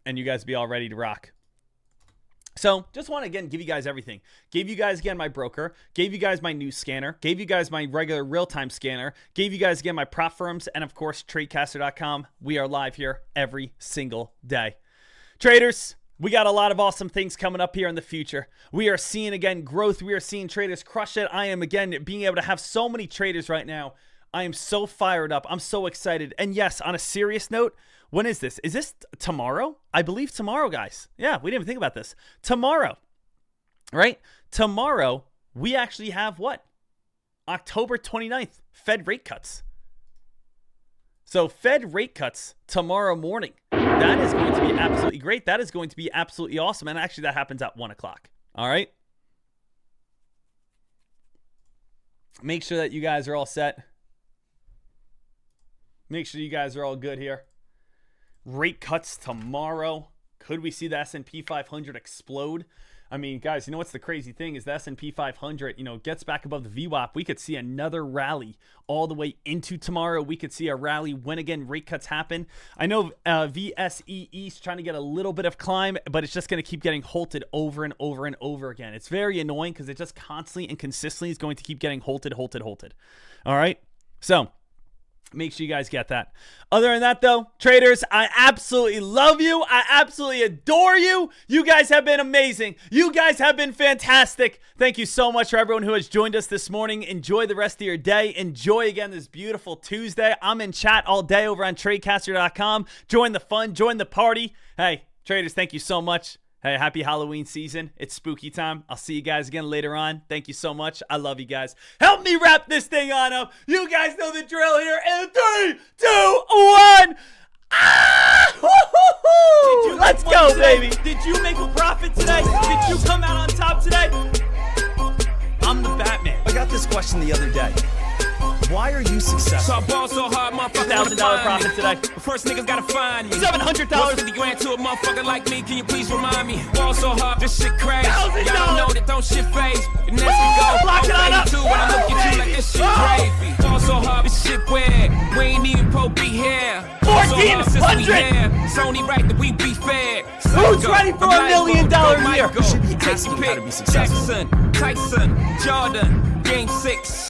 [SPEAKER 2] and you guys be all ready to rock. So just want to, again, give you guys everything. Gave you guys, again, my broker, gave you guys my new scanner, gave you guys my regular real-time scanner, gave you guys, again, my prop firms, and of course, tradecaster.com. We are live here every single day. Traders, we got a lot of awesome things coming up here in the future. We are seeing, again, growth. We are seeing traders crush it. I am, again, being able to have so many traders right now. I am so fired up. I'm so excited. And yes, on a serious note, when is this? Is this tomorrow? I believe tomorrow, guys. Yeah, we didn't even think about this. Tomorrow, right? Tomorrow, we actually have what? October 29th, Fed rate cuts. So Fed rate cuts tomorrow morning. That is going to be absolutely great. That is going to be absolutely awesome. And actually, that happens at 1 o'clock. All right? Make sure that you guys are all set. Make sure you guys are all good here. Rate cuts tomorrow. Could we see the S&P 500 explode? I mean, guys, you know what's the crazy thing is the S&P 500, you know, gets back above the VWAP. We could see another rally all the way into tomorrow. We could see a rally when, again, rate cuts happen. I know VSEE is trying to get a little bit of climb, but it's just going to keep getting halted over and over and over again. It's very annoying because it just constantly and consistently is going to keep getting halted. All right? So make sure you guys get that. Other than that, though, traders, I absolutely love you. I absolutely adore you. You guys have been amazing. You guys have been fantastic. Thank you so much for everyone who has joined us this morning. Enjoy the rest of your day. Enjoy, again, this beautiful Tuesday. I'm in chat all day over on tradecaster.com. Join the fun. Join the party. Hey, traders, thank you so much. Hey, happy Halloween season. It's spooky time. I'll see you guys again later on. Thank you so much. I love you guys. Help me wrap this thing on up. You guys know the drill here. In 3, 2, 1. Ah! Let's go, baby.
[SPEAKER 3] Did you make a profit today? Did you come out on top today? I'm the Batman. I got this question the other day. Why are you successful?
[SPEAKER 6] So I ball so hard, motherfucker.
[SPEAKER 2] $1,000 profit today.
[SPEAKER 6] The first niggas gotta find me.
[SPEAKER 2] $700.
[SPEAKER 6] $50,000 to a motherfucker like me. Can you please remind me? Ball so hard, this shit crazy.
[SPEAKER 2] $1,000.
[SPEAKER 6] Y'all know that don't shit phase. And as we go,
[SPEAKER 2] Lock it on up.
[SPEAKER 6] too when I look at you like this shit crazy. Ball so hard, this shit weird. We ain't even pro be here. Ball so hard since we here. It's only right that we be fair.
[SPEAKER 2] Who's ready for $1 million a year?
[SPEAKER 6] You should be asking how to be successful. Jackson, Tyson, Jordan, Game 6.